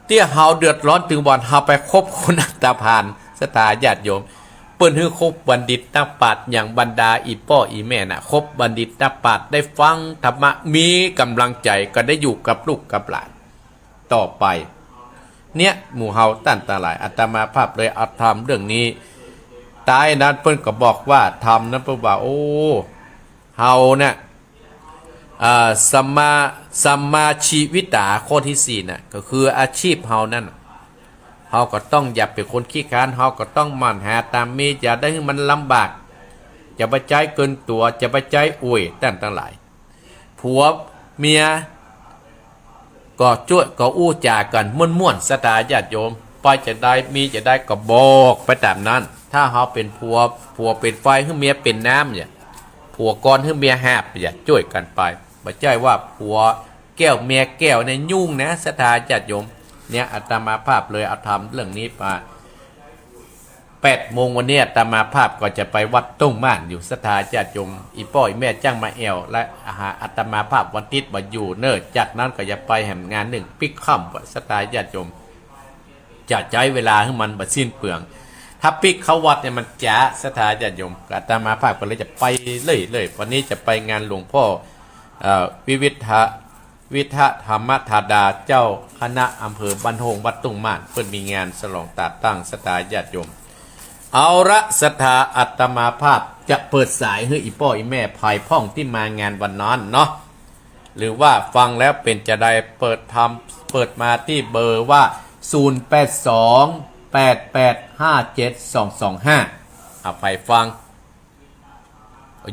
เตี้ยเฮาเดือดร้อนถึงวันเฮาไปคบคนอันตรพานสตาญาติโยมเปิ้นฮือคบบัณฑิตนักปราชญ์อย่างบรรดาอีป้ออีแม่น่ะคบบัณฑิตนักปราชญ์ได้ฟังธรรมะมีกำลังใจก็ได้อยู่กับลูกกับหลานต่อไปเนี่ยหมู่เฮาตั้นตาหลายอาตมาภาพเลยเอาธรรมเรื่องนี้ตายนั้นเปิ้นก็บอกว่าธรรมนั้นเปิ้นว่าโอ้เฮาเนี่ยสัมมาชีวิตาข้อที่4น่ะก็คืออาชีพเฮานั่นเฮาก็ต้องอย่าเป็นคนขี้ค้านเฮาก็ต้องหมั่นหาตามมีอย่าได้ให้มันลำบากจะไปใจเกินตัวจะไปใจอวยตั้งหลายผัวเมียก็จ้วยก็อู้จากันม่วนๆสตาญาติโยมไปจะได้มีจะได้ก็บอกไปตามนั้นถ้าเฮาเป็นผัวเป็นไฟให้เมียเป็นน้ำเนี่ยผัวก่อนให้เมียหาบอย่าช่วยกันไปบ่ใช่ว่าผัวแก้วเมียแก้วในยุ่งนะศรัทธาญาติโยมเนี่ยอาตมาภาพเลยเอาทำเรื่องนี้มา8 โมงวันนี้อาตมาภาพก็จะไปวัดต้งม่านอยู่ศรัทธาญาติโยมอีป้ออีแม่จ้างมาแอวและอาตมาภาพวันติดบ่อยู่เนิ่จากนั้นก็จะไปแห่งงานหนึ่งปิกค่ำศรัทธาญาติโยมจะใช้เวลาให้มันบ่สิ้นเปลืองถ้าปิกเขาวัดเนี่ยมันจ๋าศรัทธาญาติโยมอาตมาภาพก็เลยจะไปเลยวันนี้จะไปงานหลวงพ่อวิวิท วิทะธรรมธาดาเจ้าคณะอำเภอบันโฮงวัดตุงม่านเปิดมีงานฉลองตาตั้งสตาญาติโยมเอาละศรัทธาอัตมาภาพจะเปิดสายให้อีป้ออีแม่ภายพ่องที่มางานวันนั้นเนาะหรือว่าฟังแล้วเป็นจะได้เปิดมาที่เบอร์ว่า0828857225เอาไปฟัง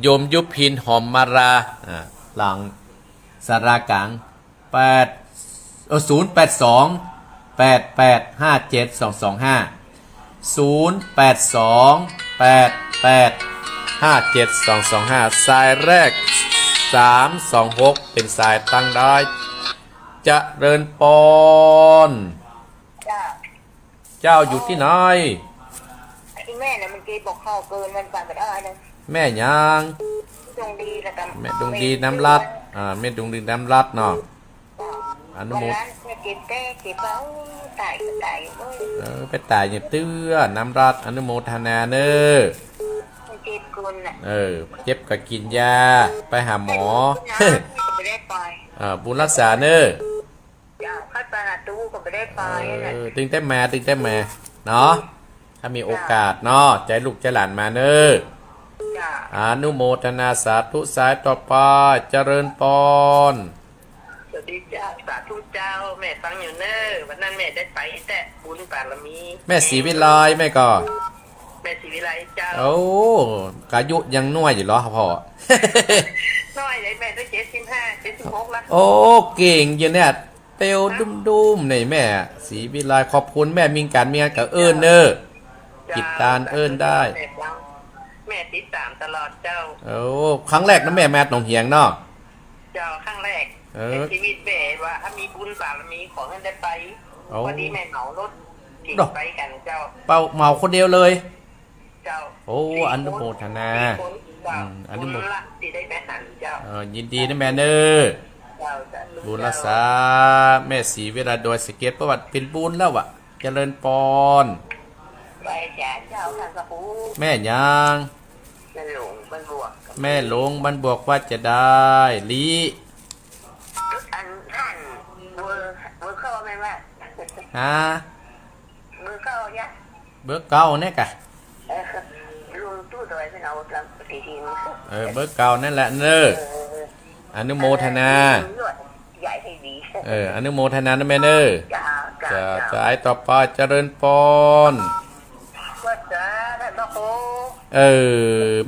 โยมยุพินหอมมาราหลังสารากลาง0828857225สายแรก326เป็นสายตั้งได้จะเริญปอนเจ้าอยู่ที่ไหนที่แม่น่ะมันเกบอกเข้าเกินมันปั่นไปได้นะแม่ยังดวงดีแล้วกันแม่ดวงดีน้ำรัดแม่ดวงดีน้ำรัดเนาะอนุโมทนาเก็บแก้เก็บเอาตายก็ตายไปตายอย่างเตื้อน้ำรัดอนุโมทนาเนอเจ็บกุนน่ะเจ็บก็กินยาไปหาหมอไม่ได้ไปบุญรักษาเนอคัดปานาตู้ก็ไม่ได้ไปตึงแต่แม่เนาะถ้ามีโอกาสเนาะใจลูกใจหลานมาเนออนุโมทนาสาธุสายต่อไปเจริญปอนสวัสดีจ้าสาธุเจ้าแม่ฟังอยู่เนอวันนั้นแม่ได้ไปแต่บุญบารมีแม่ศรีวิไลแม่ก็แม่ศรีวิไลเจ้าโอ้กายุยังน้อยอยู่เหรอพ่อน้อยเลยแม่ได้75 76แล้วโอ้เก่งอยู่เนี่ยเตียวดุ้มๆในแม่ศรีวิไลขอบคุณแม่มีการมีงานกับเนอกิจการได้แม่ติดตามตลอดเจ้าโอ้ครั้งแรกนะแม่หนองเหียงเนาะเจ้าครั้งแรกในชีวิตแม่ว่าถ้ามีบุญบารมีของท่านได้ไปพอดีแม่เหมารถขี่ไปกันเจ้าเหมาคนเดียวเลยเจ้าโอ้อนุโมทนาอนุโมทนาที่ได้แม่หันเจ้ายินดีนะแม่เนอบุญรักษาแม่ศรีเวลาโดยสเก็ตประวัติเป็นบุญแล้วอะเจริญปอนไปจ้าเจ้าท่านกระปูแม่ยังแม่หลงบรรบวกแม่หลงบรรบวกว่าจะได้ลีอันท่านเบอร์เข้าไหมว่าเบอร์เข้าเนี่ยเบอร์เก่าเนี่ยกะลุงตู้ดอยเป็นเอาลำทีทีเบอร์เก่านั่นแหละเนออนุโมทนาใหญ่ให้ดีอนุโมทนานะแม่เนอจะจ่ายต่อไปเจริญปอน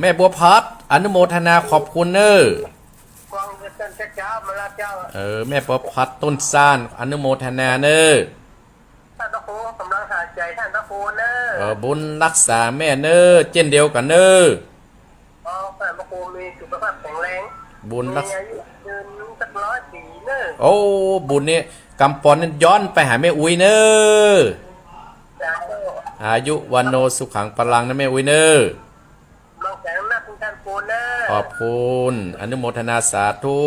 แม่บัวพัดอนุโมทนาขอบคุณเนอแม่บัวพัดต้นซ่านอนุโมทนาเนอท่านพระครูกำลังหายใจท่านพระครูเนอบุญรักษาแม่เนอเช่นเดียวกันเนอท่านพระครูมีสุขภาพแข็งแรงบุญรักษาสัก100 ปีเนอโอ้บุญนี่กำปอนนั้นย้อนไปหาแม่อุ้ยเนออายุวันโนสุขังพลังนะแม่อุ้ยเนอขอบคุณอนุโมทนาสาธุ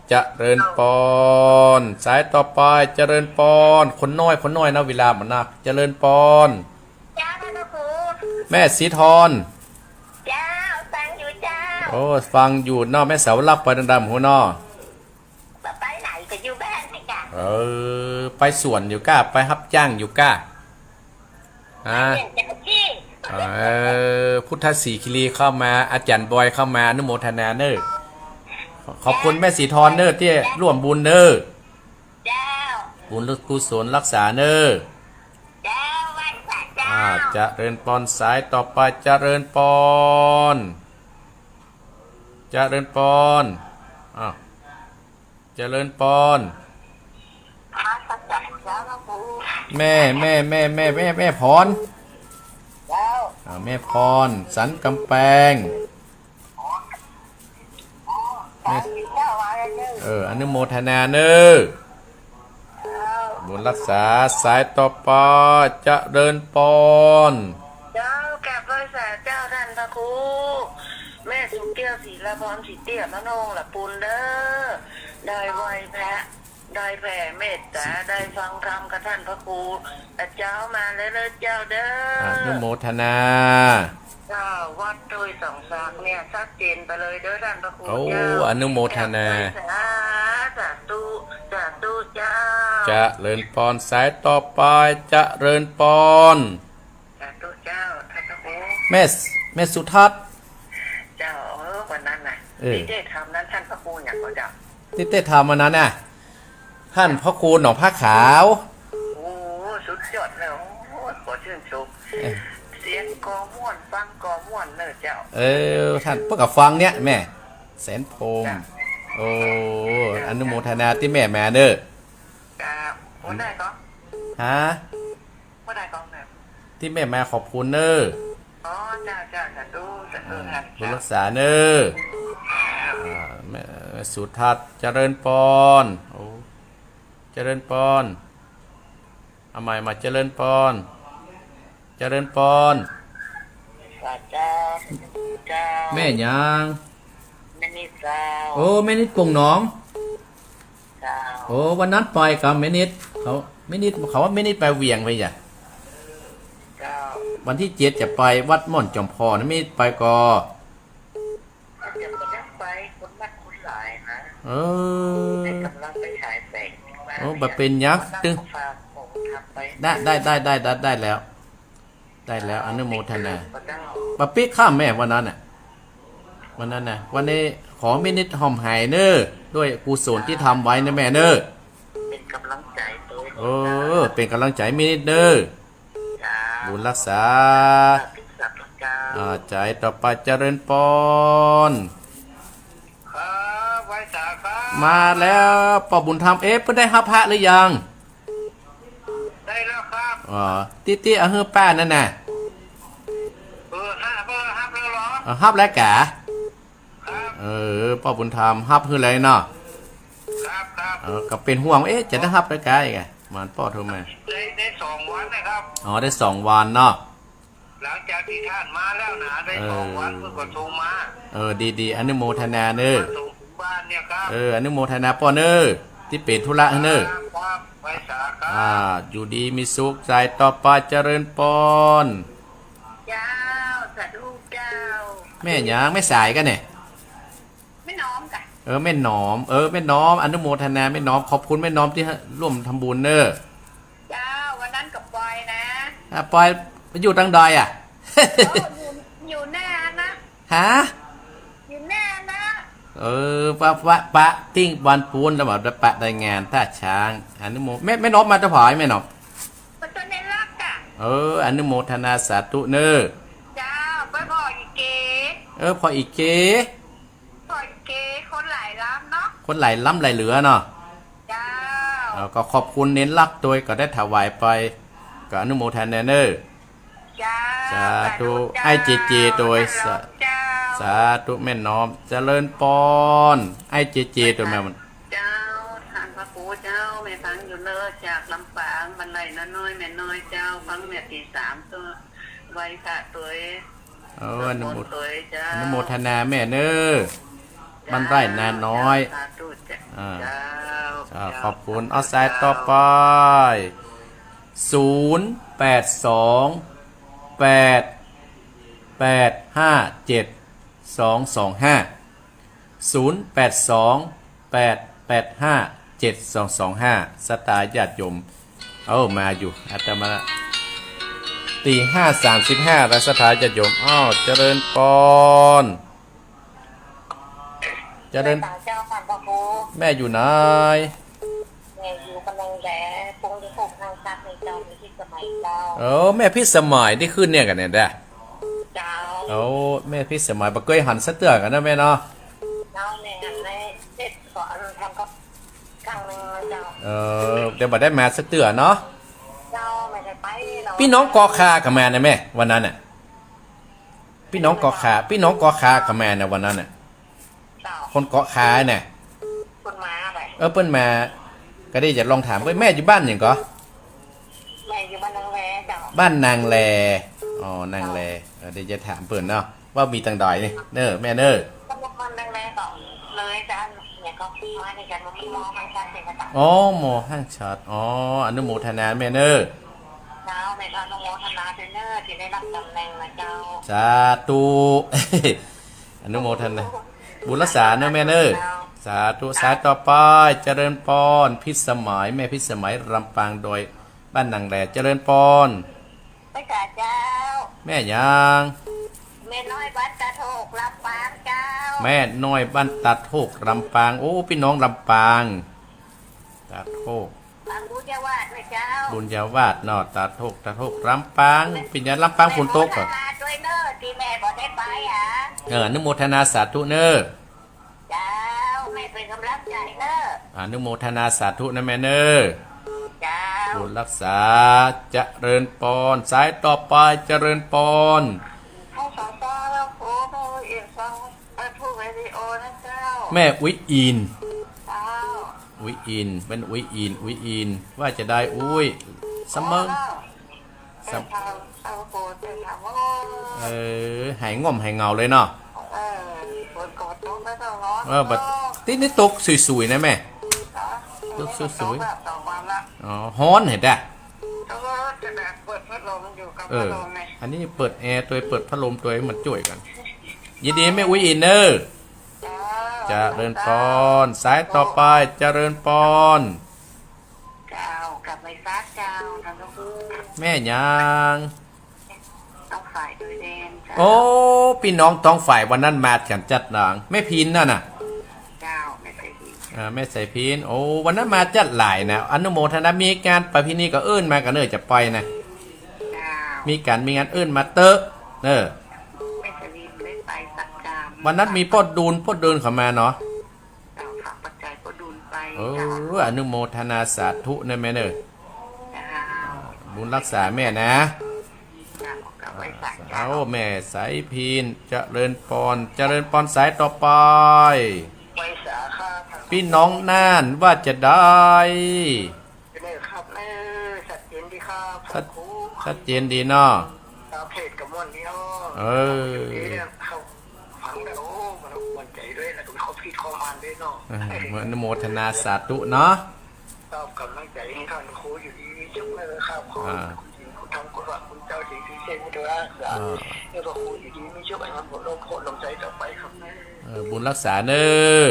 เจริญปอนสายต่อไปเจริญปอนคนน้อยนะเวลามันนักเจริญปอนแม่สีทอนเจ้าฟังอยู่เจ้าโอ้ฟังอยู่นอแม่สาวรับไปดำๆหัวนอไปไหนก็อยู่บ้านนี่จ้ะไปสวนอยู่ก้าไปรับจ้างอยู่ก้าพุทธศรีคิรีเข้ามาอาจารย์บอยเข้ามาอนุโมทนาเนอขอบคุณแม่สีทอนเนอที่ร่วมบุญเนอบุญกุศลรักษาเนอจะเริญปอนสายต่อไปจะเริญปอนจะเริญปอนจะเริญปอนแม่พรแม่พรสันกำแพงอนุโมทนาเนอบุญรักษาสายต่อไปจะเดินปอนเจ้าแก่บริษัทเจ้าท่านพระครูแม่สุเตี้ยศรีละพรศรีเตี้ยมะนงละปุนเด้อได้ไหวแพะได้แผ่เมตตาได้ฟังธรรมกับท่านพระครูเจ้ามาเลยเจ้าเด้ออนุโมทนาเจ้าวัดโดยสองสากเนี่ยชัดเจนไปเลยเด้อท่านพระครูเจ้าอนุโมทนาสาธุสา เจ้า จะเริญปอนสายต่อไปจะเริญปอน สาธุเจ้าท่านพระครู แม่สุทัศน์ เจ้าวันนั้นน่ะ เออ ที่ได้ทำนั้นท่านพระครูอย่างก็เจ้า ที่เต้ทำมานั้นน่ะท่านพ่อครูหนองผ้าขาว โอ้สุดยอดเลยโอ้ขอชื่นชมเสียงกอม่วนฟังกอม่วนเนอะเจ้า ท่านเพื่อกับฟังเนี่ยแม่แสนพง จ้ะ โอ้อนุโมทนาที่แม่เด้อ จ้าวันได้ก็ ฮะ วันได้ก็เนี่ย ที่แม่มาขอบคุณเด้อ อ๋อจ้าจ้าสาธุสาธุครับ บุญรักษาเด้อแม่สุทัศน์เจริญปอนโอ้เจริญปอนเอาใหม่มาเจริญปอนเจริญปอน สาเจ้าเจ้า แม่ยัง แม่นิดเจ้า โอ้แม่นิดปงหน้อง เจ้า โอ้วันนั้นปล่อยกับแม่นิดเขาว่าแม่นิดไปเวียงไปอย่า เจ้า วันที่7จะไปวัดม่อนจอมพอนะแม่นิดไปก็ ถ้าจะไปนั่งไปคนนักคนหลายนะ เออ ให้กำลังไปฉายแสง โอ้แบบเป็นยักษ์ตึง ฝากผมทำไป ได้แล้ว ได้แล้วอนุโมทนา พระเจ้า ปะปิ๊กข้ามแม่วันนั้นน่ะวันนี้ขอแม่นิดหอมหายเนอด้วยกุศลที่ทำไว้นะแม่เนอ เป็นกำลังใจตัว เออเป็นกำลังใจแม่นิดเนอ จ้า บุญรักษา พิกษัตริย์พระเจ้า ใจต่อไปเจริญปอน ครับไว้สาครับ มาแล้วปอบุญธรรมเพิ่งได้ฮับพระหรือยัง ได้แล้วครับ อ๋อตี้เอาเฮือป้านั่นน่ะ ห้าเบอร์ห้าเบอร์หรอ ฮับแล้วกะ ครับ ปอบุญธรรมฮับเฮืออะไรเนาะ ครับ ก็เป็นห่วงจะได้ฮับแล้วกะอีกไงมันป้อโทรมา ได้2 วันนะครับ อ๋อได้2 วันเนาะ หลังจากที่ท่านมาแล้วนะได้2 วันเพื่อก็โทรมา ดีอนุโมทนาเนอ มาส่งถึงบ้านเนี่ยครับ อนุโมทนาปอเนอที่เป็นธุระเนอ ครับไว้สาครับ อยู่ดีมีสุขใจต่อไปเจริญปอน เจ้าสาธุเจ้า แม่หยังไม่สายกันเนี่ย ไม่น้อมกัน แม่หนอมแม่น้อมอนุโมทนาแม่น้อมขอบคุณแม่น้อมที่ร่วมทำบุญเนอ เจ้าวันนั้นกับปอยนะ ปอยไปอยู่ตังดอยอ่ะ อยู่แน่นะ ฮะ อยู่แน่นะ ปะติ้งวันปูนแล้วแบบปะได้งานท่าช้างอนุโมแม่น้อมมาจะผายแม่น้อม มันตัวในรักอ่ะ อนุโมทนาสาธุเนอ เจ้าไปบอกอีเก๋ พออีกเก๋ บอกอีเก๋คนหลายล้ำเนาะ คนไหลล้ำไหลเหลือเนาะ เจ้า ก็ขอบคุณเน้นรักโดยก็ได้ถวายไปก็อนุโมทนาเนอ เจ้า สาธุให้เจเจโดย เจ้า สาธุแม่น้อมเจริญปอนไอ้เจเจตัวแม่มัน เจ้าท่านพระครูเจ้าแม่ฟังอยู่เลิศจากลำปางบันไดน้อยแม่น้อยเจ้าฟังแม่ตี3ตัวไว้ค่ะตัวเอง อนุโม ตัวเจ้า อนุโมทนาแม่เนอมันไร่นาน้อย สาธุเจ้า อ่า เจ้า ขอบคุณเอาสายต่อไป0828857225 สตาร์ญาติโยมมาอยู่อาตมาตี5:35แล้วสถานญาติโยมเจริญปอนเจริญ ตาเจ้าท่านพระครู แม่อยู่ไหน แม่อยู่กำลังแหล่ปรุงที่ปลูกทางซักในเจ้าในที่สมัยเจ้า แม่พี่สมัยได้ขึ้นเนี่ยกันเนี่ยได้ เจ้า แม่พี่สมัยบักเกยหันสะเตือกันนะแม่เนาะ เจ้าเนี่ยในเด็ดก่อนทำก็ครั้งหนึ่งเจ้า เดี๋ยวบัดได้มาสะเตือเนาะ เจ้าไม่ได้ไปเรา พี่น้องกอคากับแม่นะแม่วันนั้นน่ะพี่น้องกอคากับแม่นะวันนั้นน่ะ เจ้า คนเกาะคาเนี่ย คุณมาอะไร เปิ้นมาก็ได้จะลองถามว่าแม่อยู่บ้านอย่างก็ แม่อยู่บ้านนางแวเจ้า บ้านนางแลนางแลเดี๋ยวจะถามเปิ้นเนาะว่ามีตังดอยนี่เนอแม่เนอ ก็บอกมันนางแวต่อเลยจ้าเนี่ยก็มาในกันมีมอทางการเสกต่าง หมอห้างชัดอนุโมทนาแม่เนอ เจ้าในการนโมทนาเทรนเนอร์ที่ได้รับตำแหน่งนะเจ้า สาธุ อนุโมทนาบุญรักษาเนอะแม่เนอส สาธุสายต่อไปเจริญพรพิสมัยแม่พิสมัยลำปางโดยบ้านนางแหล่เจริญพร พระเจ้า แม่ยาง แม่น้อยวัดตะโถกรับปางเจ้า แม่น้อยบ้านตัดโทกลำปางโอ้พี่น้องลำปางตัดโทก ปางบุญวาดเลยเจ้า บุญญาวาสเนอตัดโทกลำปางปิญญาลำปางฝนตกเหรอ แม่โมทนาด้วยเนอที่แม่บอกได้ไปอนุโมทนาสาธุเนอ เจ้าแม่เป็นกำลังใจเนอ อนุโมทนาสาธุนะแม่เนอ เจ้า บุญรักษาเจริญปอนสายต่อไปเจริญปอน ให้สอนต่อแล้วโอ้แม่เอียงฟังพูดวิดีโอนะเจ้า แม่วิอิน เจ้า วิอินเป็นวิอินว่าจะได้อุ้ยเสมอ เจ้าเจ้าโกรธเจ้าโอ้ หายง่อมหายเงาเลยเนาะ โกรธโกรธต้องไม่ต้องร้อน บัดตินี่ตกสวยๆนะแม่ตกสวย แบบต่อวันละ ๆอ๋อฮ้อนเห็นได้ แล้วก็จะแบบเปิดพัดลมอยู่กับพัดลมไง อันนี้เปิดแอร์ตัวเปิดพัดลมตัวให้มันจ่วยกัน ยินดีแม่วิอินเนอร์ เจริญปอนสายต่อไปเจริญปอน เจ้ากลับไปซักเจ้าทำลูก แม่ยาง ต้องฝ่ายโดยเด่น โอ้พี่น้องท้องฝ่ายวันนั้นมาแถมจัดหนังแม่พินน่ะน่ะ เจ้าไม่เคยดี แม่ใส่พินโอ้วันนั้นมาจัดหลายนะอนุโมทนามีการประเพณีก็เอื้นมากันเนอจะปล่อยนะ เจ้า มีงานเอื้นมาเตอะไม่เคยดีไม่ไปสักจาม วันนั้นมีพ่อดูนเข้ามาเนาะ เจ้าฝากปัจจัยก็ดุลไป โอ้อนุโมทนาสาธุนะแม่เนอ เจ้า บุญรักษาแม่นะ เจ้ากลับไปสัก เอาแม่สายพินเจริญปอนสายต่อไป ไว้สาขาทาง พี่น้องน่านว่าจะได้ นี่ครับแม่สัตว์เย็นดีครับ ชัดเจนดีเนาะ ตาเพจกับมวนนี่เนาะ เออ เขาฟังแล้วโอ้มันมันใจด้วยแล้วก็เขาพิดข้อมันด้วยเนาะ อนุโมทนาสาธุเนาะ ชอบกำลังใจให้ท่านครูอยู่ดีมีจุกเลยครับขอคุณจริงคุณทำคุณว่าคุณเจ้าจริงที่เช่นด้วยนะแล้วก็ครูอยู่ดีมีจุกไอ้มันผลลมโคตรลมใจต่อไปครับแม่ บุญรักษาเนอ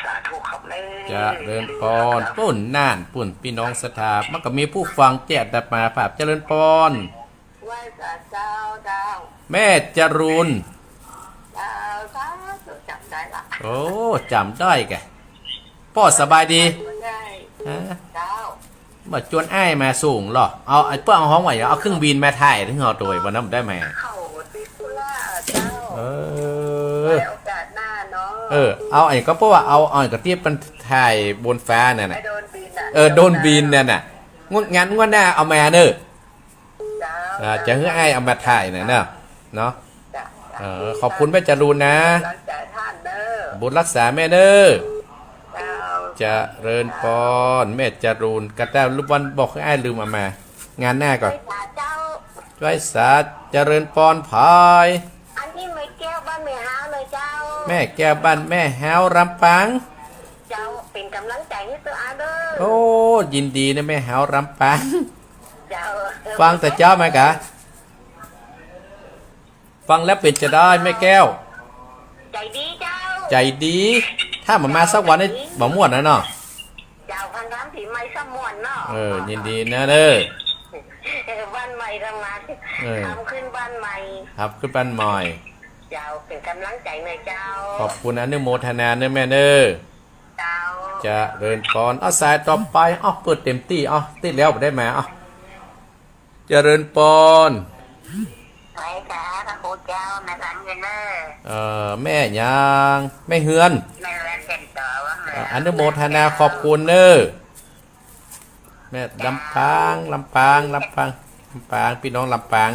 สาธุครับแม่ จะเริญปอนปุ่นน่านปุ่นพี่น้องศรัทธามันก็มีผู้ฟังแจกดับมาภาพเจริญปอน ไหว้สาเจ้าดาว แม่จรูน ดาวสาธุจำได้ละ โอ้จำได้แกพ่อสบายดี ได้ ฮะ เจ้า มาจวนอ้ายมาสูงหรอเอาไอ้เพื่อเอาห้องไหวเอาเครื่องบินมาถ่ายถึงเอาตัววันนั้นได้ไหม เข้าติคุล่าเจ้า เอ ไว้ อ โอกาสหน้าเนาะ เอาไอ้ก็เพราะว่าเอากระเทียบมันถ่ายบนฟ้าน่ะ ไม่ นะ โดนบินอ่ะ โดนบินน่ะน่ะงั้นงวดหน้าเอามาเนอะ เจ้า จะให้อ้ายเอามาถ่ายน่ะเนาะเนาะ จ้า ขอบคุณแม่จรูนนะ รักใจท่านเด้อ บุญรักษาแม่เด้อ เจ้า จะเริญปอนแม่จรูนกระแตลูกวันบอกให้อ้ายลืมเอามา งานหน้าก่อน ไปเจ้า ไว้สาเจริญปอนพาย อันนี้ไม่แก้วบ้านไม่ห้าวเลยเจ้า แม่แก้วบ้านแม่แฮวรำปัง เจ้าเป็นกำลังใจให้ตัวอาเด้อ โอ้ยินดีนะแม่แฮวรำปัง เจ้า ฟังแต่เจ้าไหมกะฟังแล้วเป็นจะได้แม่แก้ว ใจดีเจ้า ใจดี ถ้ามาสักวันนี้บ่ม่วนนะเนาะ เจ้าพันน้ำผีไม้สมวนเนาะ ยินดีนะเด้อ บ้านใหม่ทำงาน ทำขึ้นบ้านใหม่ ครับขึ้นบ้านใหม่ เจ้าเป็นกำลังใจในเจ้า ขอบคุณอนุโมทนาเด้อแม่เด้อ เจ้า จะเริญปอนเอาสายต่อไปเอาเปิดเต็มที่เอาติดแล้วได้ไหมเอาจะเริญปอน ไปจ้าพระครูเจ้าในหลังเงินเนอ แม่ยางแม่เฮือน ในแรงเซ็นต่อว่าไง อนุโมทนาขอบคุณเด้อแม่ลำปางพี่น้องลำปาง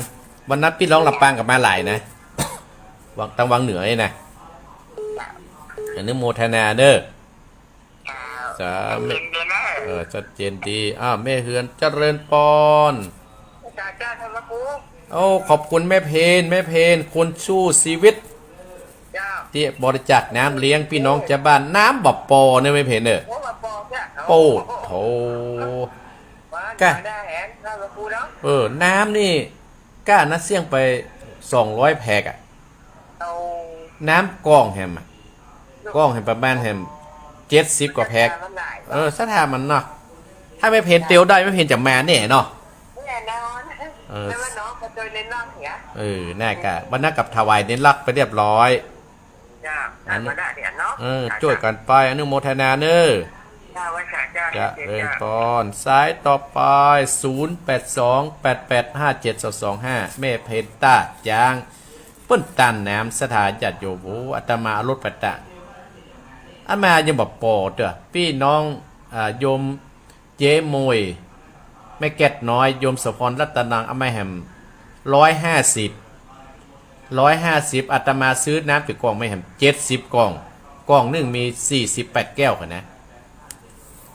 วันนั้นพี่น้องลำปางกับมาหลายนะวังตังวังเหนือนี่นะอนุโมทนาเด้อ เจ้า จะ เย็นดีเนอ ชัดเจนดีแม่เฮือนเจริญปอน เจ้าธรรมกุ๊ก โอ้ขอบคุณแม่เพนคนสู้ชีวิต เจ้า ที่บริจาคน้ำเลี้ยงพี่น้องชาวบ้านน้ำบบปอเนี่ยไม่เพนเนอ โอ้มาปองจ้ะ โป้โถ แกได้แหนธรรมกุ๊กเนาะ น้ำนี่กล้านัดเสี่ยงไป200 แพกอะ เอา น้ำกองแฮมอะ กล้องเห็นประมาณเห็น70 กว่าแพ็คสถามันเนาะถ้าไม่เพนเตียวได้ไม่เพนจะมาแน่เนาะแน่นอนไม่ว่าน้องก็โดยเน้นนอกเหรอแน่กะวันนั้นกับถวายเน้นรักไปเรียบร้อยอันนี้เดี๋ยวเนาะช่วยกันไปอนุโมทนาเนอจะเริ่มตอนสายต่อไป0828857225แม่เพนต้าจางเปิ้นตันน้ำสถานจัดโยโบอาตมารถประตะอามายังบอกปอดเด้อพี่น้องโยมเจมวยแม่แก๊ดน้อยโยมสพรรัตนังอามาแหม150อาตมาซื้อน้ำจากกล่องไม่แหม70 กล่องหนึ่งมี48 แก้วกันนะ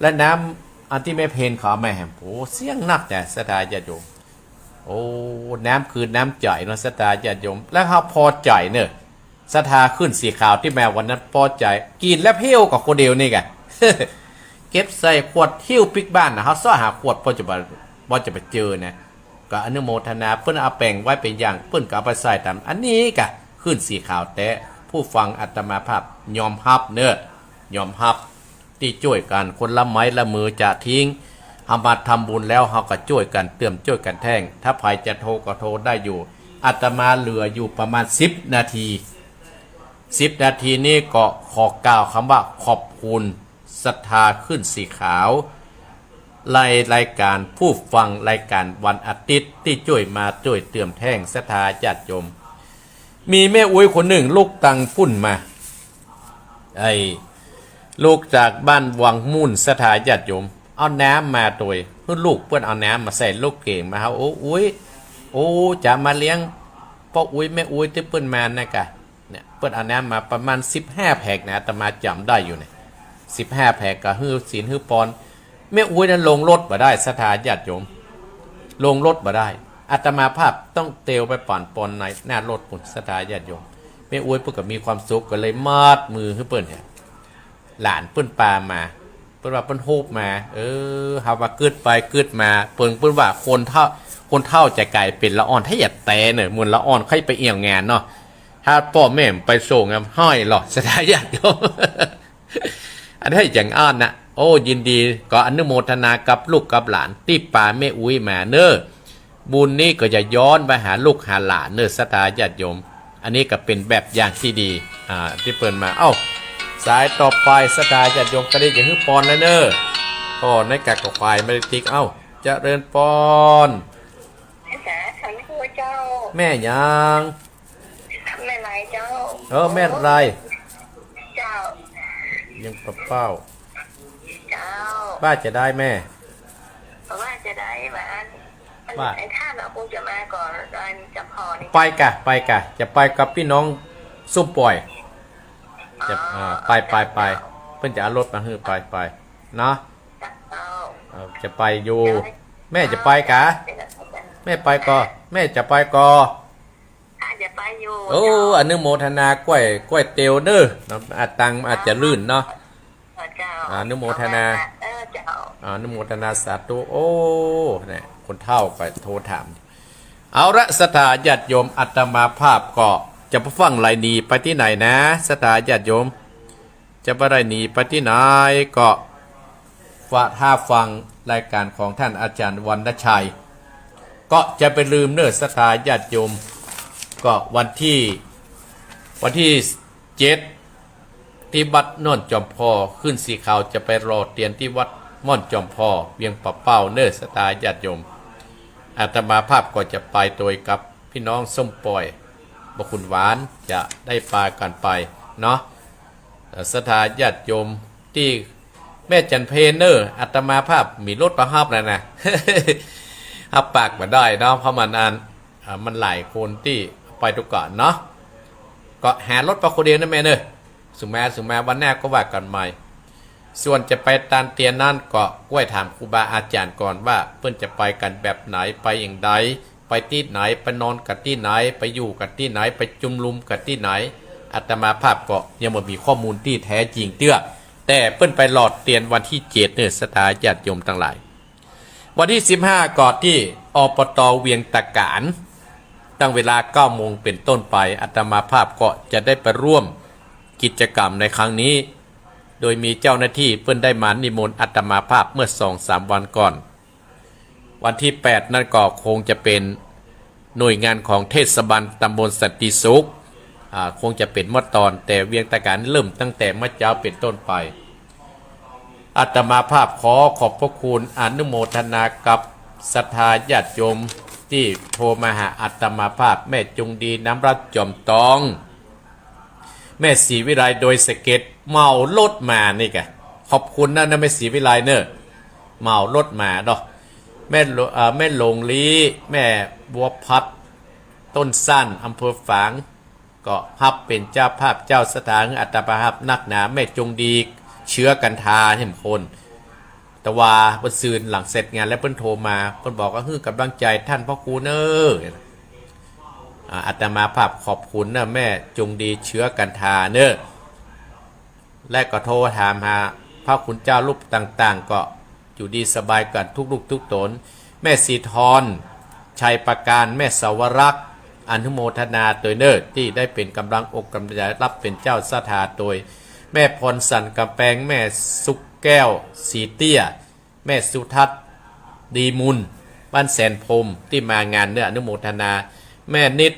และน้ำอันที่ไม่เพนขอไม่แหมโอ้เสียงนักแต่สถานญาติโยมโอ้น้ำคือน้ำใจเนาะสถานญาติโยมแล้วเขาพอใจเนอะสถาขึ้นสีขาวที่แม่วันนั้นพอใจกินแล้วเพี้ยวกับคนเดียวนี่ไง เก็บใส่ขวดหิ้วปิกบ้านนะเขาซ่อหาขวดพอจะไปเจอนะก็อนุโมทนาเพื่อนเอาแป้งไว้เป็นอย่างเพื่อนก็เอาไปใส่ตามอันนี้กะขึ้นสีขาวแต่ผู้ฟังอาตมาภาพยอมฮับเนอะยอมฮับที่ช่วยกันคนละไม้ละมือจะทิ้งเอามาทำบุญแล้วเขาก็ช่วยกันเติมช่วยกันแท่งถ้าใครจะโทรก็โทรได้อยู่อาตมาเหลืออยู่ประมาณ10 นาที10 นาทีนี้ก็ขอกล่าวคำว่าขอบคุณศรัทธาขึ้นสีขาวรายการผู้ฟังรายการวันอาทิตย์ที่ช่วยมาช่วยเติมแท่งศรัทธาญาติโยมมีแม่อุ้ยคนหนึ่งลูกตังพุ่นมาลูกจากบ้านวังมุ่นศรัทธาญาติโยมเอาน้ำมาตัวเพื่อลูกเพื่อนเอาน้ำมาใส่ลูกเก่งมาครับโอ้จะมาเลี้ยงพ่ออุ้ยแม่อุ้ยที่เปิ้นมานะกะเนี่ยเปิ้นเอาน้ำมาประมาณ15 แผกนะอาตมาจำได้อยู่เนี่ย15 แผกก็ฮื้อศีลฮื้อปอนแม่อุ้ยนั้นลงรถบ่ได้ศรัทธาญาติโยมลงรถบ่ได้อาตมาภาพต้องเตลไปป่อนปอนในหน้ารถปุ่นศรัทธาญาติโยมแม่อุ้ยเพิ่นก็มีความสุขก็เลยมาดมือให้เปิ้นเนี่ยหลานเปิ้นปามาเปิ้นว่าเปิ้นโฮบมาเฮาว่าเกิดไปเกิดมาเปิ้นว่าคนเฒ่าจะกลายเป็นละอ่อนถ้าอย่าแต่เนี่ยมวลละอ่อนค่อยไปเอี่ยวงานเนาะถ้าพ่อแม่ไปส่งห้อยหรอกศรัทธาญาติโยมอันนี้อย่างอ่านนะโอ้ยินดีก็อนุโมทนากับลูกกับหลานที่ป่าแม่อุ้ยมาเนอบุญนี้ก็จะย้อนไปหาลูกหาหลานเนอศรัทธาญาติโยมอันนี้ก็เป็นแบบอย่างที่ดีที่เปิดมาสายต่อไปศรัทธาญาติโยมก็ได้อย่างฮึปอนแล้วเนอก็ในกากกับควายไม่ได้ติ๊กเจริญปอนแม่ยังแม่ไรเจ้าแม่ไรเจ้ายังเป้าเจ้าบ้าจะได้แม่ว่าจะได้บ้านไอ้ท่านเราคงจะมาก่อนตอนจะพอนี่ไปกะจะไปกับพี่น้องส้มปล่อยจะไปเพื่อนจะเอารถมาฮือไปเนาะจะไปอยู่แม่จะไปกะแม่ไปก็แม่จะไปก็จะไปอยู่อนุโมทนากล้วยเตียวเด้ออาตังอาจจะลื่นเนาะอนุโมทนาอนุโมทนาสาธุเนี่ยคนเฒ่าไปโทรถามเอาละศรัทธาญาติโยมอาตมาภาพก็จะไปฟังไรนีไปที่ไหนนะศรัทธาญาติโยมจะไปไรนีไปที่ไหนก็ถ้าฟังรายการของท่านอาจารย์วรรณชัยก็จะไปลืมเนื้อศรัทธาญาติโยมก็วันที่7ที่วัดม่อนจอมพอขึ้นสีขาวจะไปรอเตียนที่วัดม่อนจอมพอเวียงปะเป้าเนื้อศรัทธาญาติโยมอาตมาภาพก็จะไปโดยกับพี่น้องส้มปล่อยบคุณหวานจะได้ปากันไปเนาะศรัทธาญาติโยมที่แม่จันเพนเนอร์อาตมาภาพมีรถประหับแล้วนะ ฮับปากมาได้เนาะเพราะมันหลายคนที่ไปทุกก่อนเนาะก็หารถประคนเดียวนะแม่เนอะสุมาวันแรกก็ว่ากันใหม่ส่วนจะไปตามเตียนนั่นก็กล้วยถามครูบาอาจารย์ก่อนว่าเพื่อนจะไปกันแบบไหนไปอย่างใดไปที่ไหนไปนอนกันที่ไหนไปอยู่กันที่ไหนไปจุมลุมกันที่ไหนอาตมาภาพก็ยังไม่มีข้อมูลที่แท้จริงเตื้อแต่เพื่อนไปหลอดเตียนวันที่7เนี่ยศรัทธาญาติโยมทั้งหลายวันที่15ก่อนที่ปต.เวียงตะการตั้งเวลา 9 โมงเป็นต้นไปอาตมาภาพก็จะได้ไปร่วม กิจกรรมในครั้งนี้โดยมีเจ้าหน้าที่เพิ่นได้มานิมนต์อาตมาภาพเมื่อ 2-3 วันก่อนวันที่ 8 นั่นก็คงจะเป็นหน่วยงานของเทศบาลตำบลสันติสุขคงจะเป็นเมื่อตอนแต่เวียงตะการเริ่มตั้งแต่เมื่อเจ้าเป็นต้นไปอาตมาภาพขอบพระคุณอนุโมทนากับศรัทธาญาติโยมที่โทรมาหาอาตมาภาพแม่จงดีน้ำรัตจอมตองแม่ศรีวิไลโดยสเก็ตเมารถมานี่กะขอบคุณนะแม่ศรีวิไลเนอะเมารถมาเนาะแม่หลงลีแม่บัวพัดต้นสั้นอำเภอฝางก็ฮับเป็นเจ้าภาพเจ้าสถานอัตมาภาพนักหนาแม่จงดีเชื้อกันทาเข้มข้นแต่ว่าเพิ่นซืนหลังเสร็จงานแล้วเพิ่นโทรมาเพิ่นบอกว่าฮื้อกำลังใจท่านพ่อครูเนอะอาตมาภาพขอบคุณนะแม่จงดีเชื้อกันทาเนอะและก็โทรถามหาพระคุณเจ้ารูปต่างๆก็อยู่ดีสบายกันทุกลูกทุกตนแม่สีทรชัยประการแม่สาวรักษ์อนุโมทนาโดยเนอที่ได้เป็นกำลังอกกำลังใจรับเป็นเจ้าสถาโดยแม่พรสันกำแพงแม่สุกแก้วสีเตี้ยแม่สุทัศน์ดีมุนบ้านแสนพรมที่มางานเนื้ออนุโมทนาแม่นิด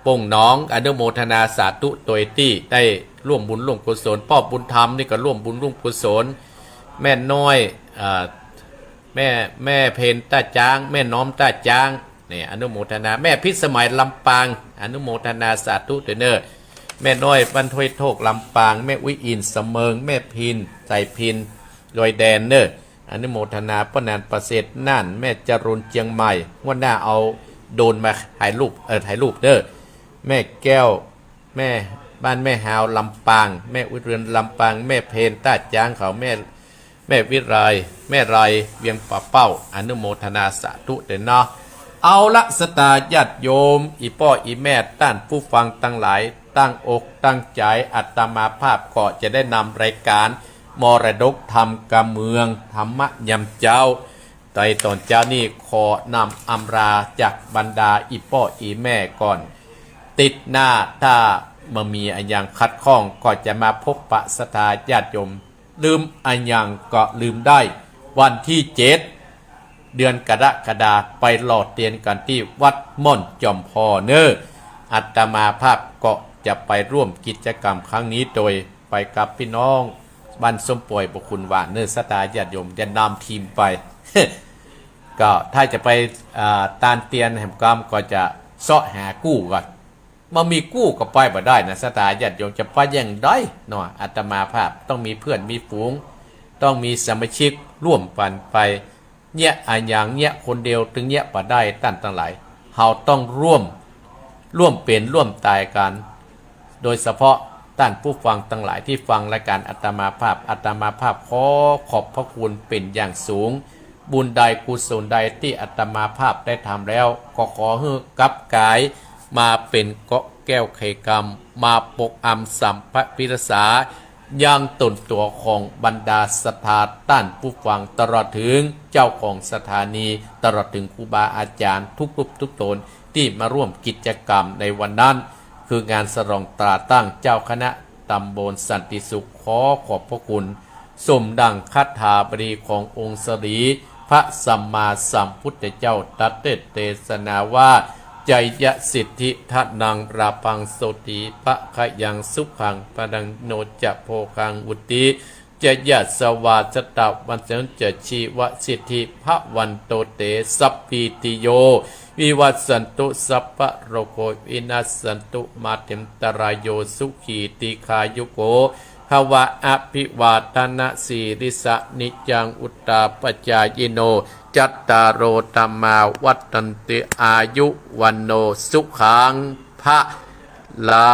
ป่งน้องอนุโมทนาสาธุโดยที่ได้ร่วมบุญร่วมกุศลพ่อบุญธรรมนี่ก็ร่วมบุญร่วมกุศลแม่น้อยแม่เพนต้าจ้างแม่น้อมต้าจ้างนี่อนุโมทนาแม่พิสมัยลำปางอนุโมทนาสาธุเนอร์แม่น้อยบรรทวยโทกลำปางแม่วิอินเสมิงแม่พินใจพินลอยแดนเนอร์อนุโมทนาป้านานประเสริฐน่านแม่จรุนเจียงใหม่ว่าหน้าเอาโดนมาถ่ายรูปเด้อแม่แก้วแม่บ้านแม่หาวลำปางแม่อุเรือนลำปางแม่เพนต้าจ้างเขาแม่วิไลแม่ไรเวียงป่าเป้าอนุโมทนาสาธุเด่นเนาะเอาละสตาญาติโยมอีป้ออีแม่ต้านผู้ฟังตั้งหลายตั้งอกตั้งใจอาตมาภาพก็จะได้นำรายการมรดกธรรมกำเมืองธรรมะยำเจ้าในตอนเจ้านี่ขอนำอำราจากบรรดาอีป้ออีแม่ก่อนติดหน้าถ้ามามีอันยังคัดข้องก็จะมาพบปะสตาญาติโยมลืมอันยังก็ลืมได้วันที่7 เดือนกรกฎาคมไปหลอดเตียนกันที่วัดม่อนจอมพอเนออาตมาภาพก็จะไปร่วมกิจกรรมครั้งนี้โดยไปกับพี่น้องบ้านส้มป่วยบุคุณว่าเนอสตาญาติโยมจะนำทีมไป ก็ถ้าจะไปตานเตียนแห่งกรรมก็จะเสาะหากู้ก่อนมามีกู้ก็ไปบ่ได้นะสตาญาติโยมจะไปยังได้เนาะอาตมาภาพต้องมีเพื่อนมีฝูงต้องมีสมาชิกร่วมปันไปเนี่ยอันอย่างเนี่ยคนเดียวถึงเนี่ยบ่ได้ตั้งหลายเฮาต้องร่วมเป็นร่วมตายกันโดยเฉพาะท่านผู้ฟังทั้งหลายที่ฟังรายการอาตมาภาพขอขอบพระคุณเป็นอย่างสูงบุญใดกุศลใดที่อาตมาภาพได้ทำแล้วก็ขอให้กับกายมาเป็นเกาะแก้วไขกรรมมาปกอำสัมภพิรษายังตนตัวของบรรดาศรัทธาต้านผู้ฟังตลอดถึงเจ้าของสถานีตลอดถึงครูบาอาจารย์ทุกรูปทุกตนที่มาร่วมกิจกรรมในวันนั้นคืองานฉลองตราตั้งเจ้าคณะตำบลสันติสุขขอขอบพระคุณสมดังคาถาบดีขององค์สรีพระสัมมาสัมพุทธเจ้าตรัสเทศนาว่าใจยสิทธิทนังราพังโสติปะขยังสุขังปดังโนจะโพคังอุติจะยัสวาสตวันเสนจะชีวสิทธิพระวันโตเตสัพพิติโยวิวัสสันตุสัพพะโรโควินัสสันตุมาเตมตรายโยสุขีติคายุโกภวะอภิวาทนาสีริสะนิจังอุตตาปจายโนจัตตารโอธรรมาวัฏันติอายุวันโนสุขังพระลา